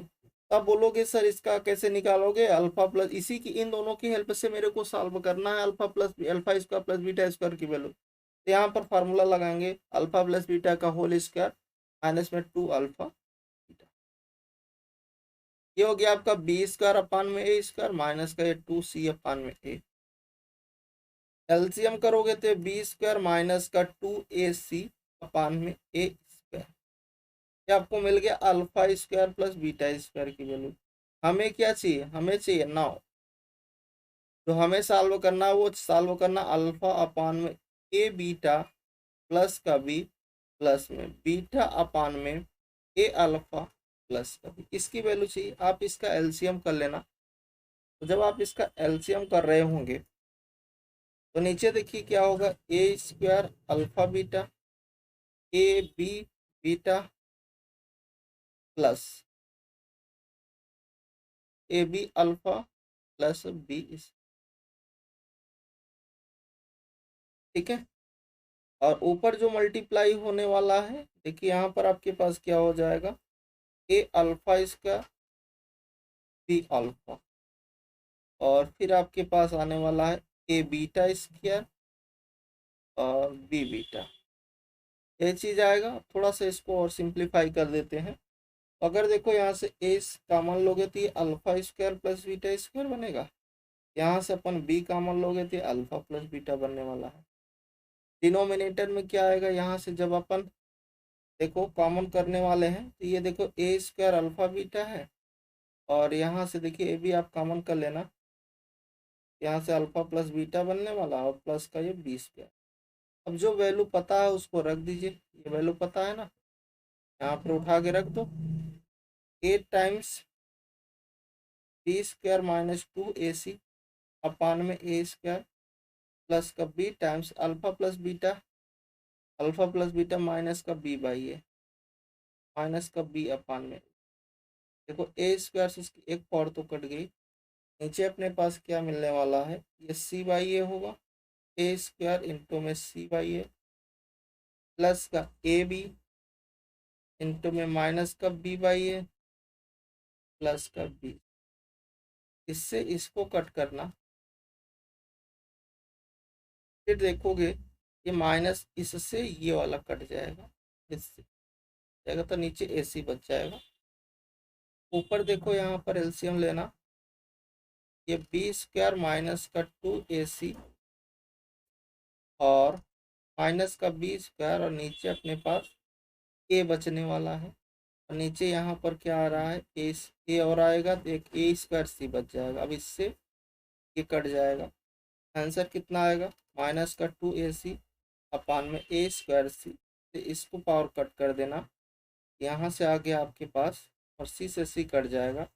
तब बोलोगे सर इसका कैसे निकालोगे, अल्फा प्लस इसी की इन दोनों की हेल्प से मेरे को सॉल्व करना है alpha square plus beta square की वैल्यू। तो यहाँ पर फार्मूला लगाएंगे अल्फा प्लस बीटा का होल स्क्वायर माइनस में 2 अल्फा बीटा। ये हो गया आपका b² अपान में a² माइनस का ये 2c अपान में a। एलसीएम करोगे तो b² माइनस का 2ac अपान में a²। ये आपको मिल गया alpha square plus beta square की वैल्यू। हमें क्या चाहिए, हमें चाहिए 9। जो हमें सॉल्व करना है वो सॉल्व करना अल्फा अपान में ए बीटा प्लस का बी प्लस में बीटा अपान में ए अल्फा प्लस का बी, इसकी वैल्यू चाहिए। आप इसका एलसीएम कर लेना। तो जब आप इसका एलसीएम कर रहे होंगे तो नीचे देखिए क्या होगा, a² alpha beta A B beta plus A B alpha plus B. ठीक है, और ऊपर जो मल्टीप्लाई होने वाला है देखिए यहाँ पर आपके पास क्या हो जाएगा, ए अल्फा इसका बी अल्फा, और फिर आपके पास आने वाला है ए बीटा स्क्वायर और बी बीटा। ये चीज आएगा। थोड़ा सा इसको और सिंप्लीफाई कर देते हैं। अगर देखो यहाँ से ए कॉमन लोगे तो ये alpha square plus beta square बनेगा। यहाँ से अपन बी कॉमन लोगे तो अल्फा प्लस बीटा बनने वाला है। डिनोमिनेटर में क्या आएगा, यहाँ से जब अपन देखो कॉमन करने वाले हैं तो ये देखो a² अल्फा बीटा है, और यहाँ से देखिए ए भी आप कॉमन कर लेना, यहाँ से अल्फा प्लस बीटा बनने वाला और प्लस का ये b²। अब जो वैल्यू पता है उसको रख दीजिए, ये वैल्यू पता है ना, यहाँ पर उठा के रख दो। 8 टाइम्स b² माइनस 2ac अपान में a² प्लस का b times alpha plus beta minus का b/a माइनस का b अपान में। देखो a² से इसकी एक पावर तो कट गई, नीचे अपने पास क्या मिलने वाला है, ये c/a होगा। a² इंटू में c/a प्लस का ab इंटू में माइनस का b/a प्लस का b। इससे इसको कट करना, फिर देखोगे ये माइनस इससे ये वाला कट जाएगा, इससे जाएगा तो नीचे ac बच जाएगा। ऊपर देखो यहाँ पर एलसीएम लेना, ये b² माइनस का 2ac और माइनस का b² और नीचे अपने पास a बचने वाला है, और नीचे यहाँ पर क्या आ रहा है a और आएगा तो एक a² c बच जाएगा। अब इससे ये कट जाएगा, आंसर कितना आएगा माइनस का 2ac अपान में a² c। तो इसको पावर कट कर देना, यहाँ से आगे आपके पास और c से c कट जाएगा,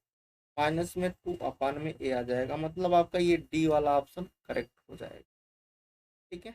माइनस में 2 अपान में a आ जाएगा। मतलब आपका ये डी वाला ऑप्शन करेक्ट हो जाएगा। ठीक है।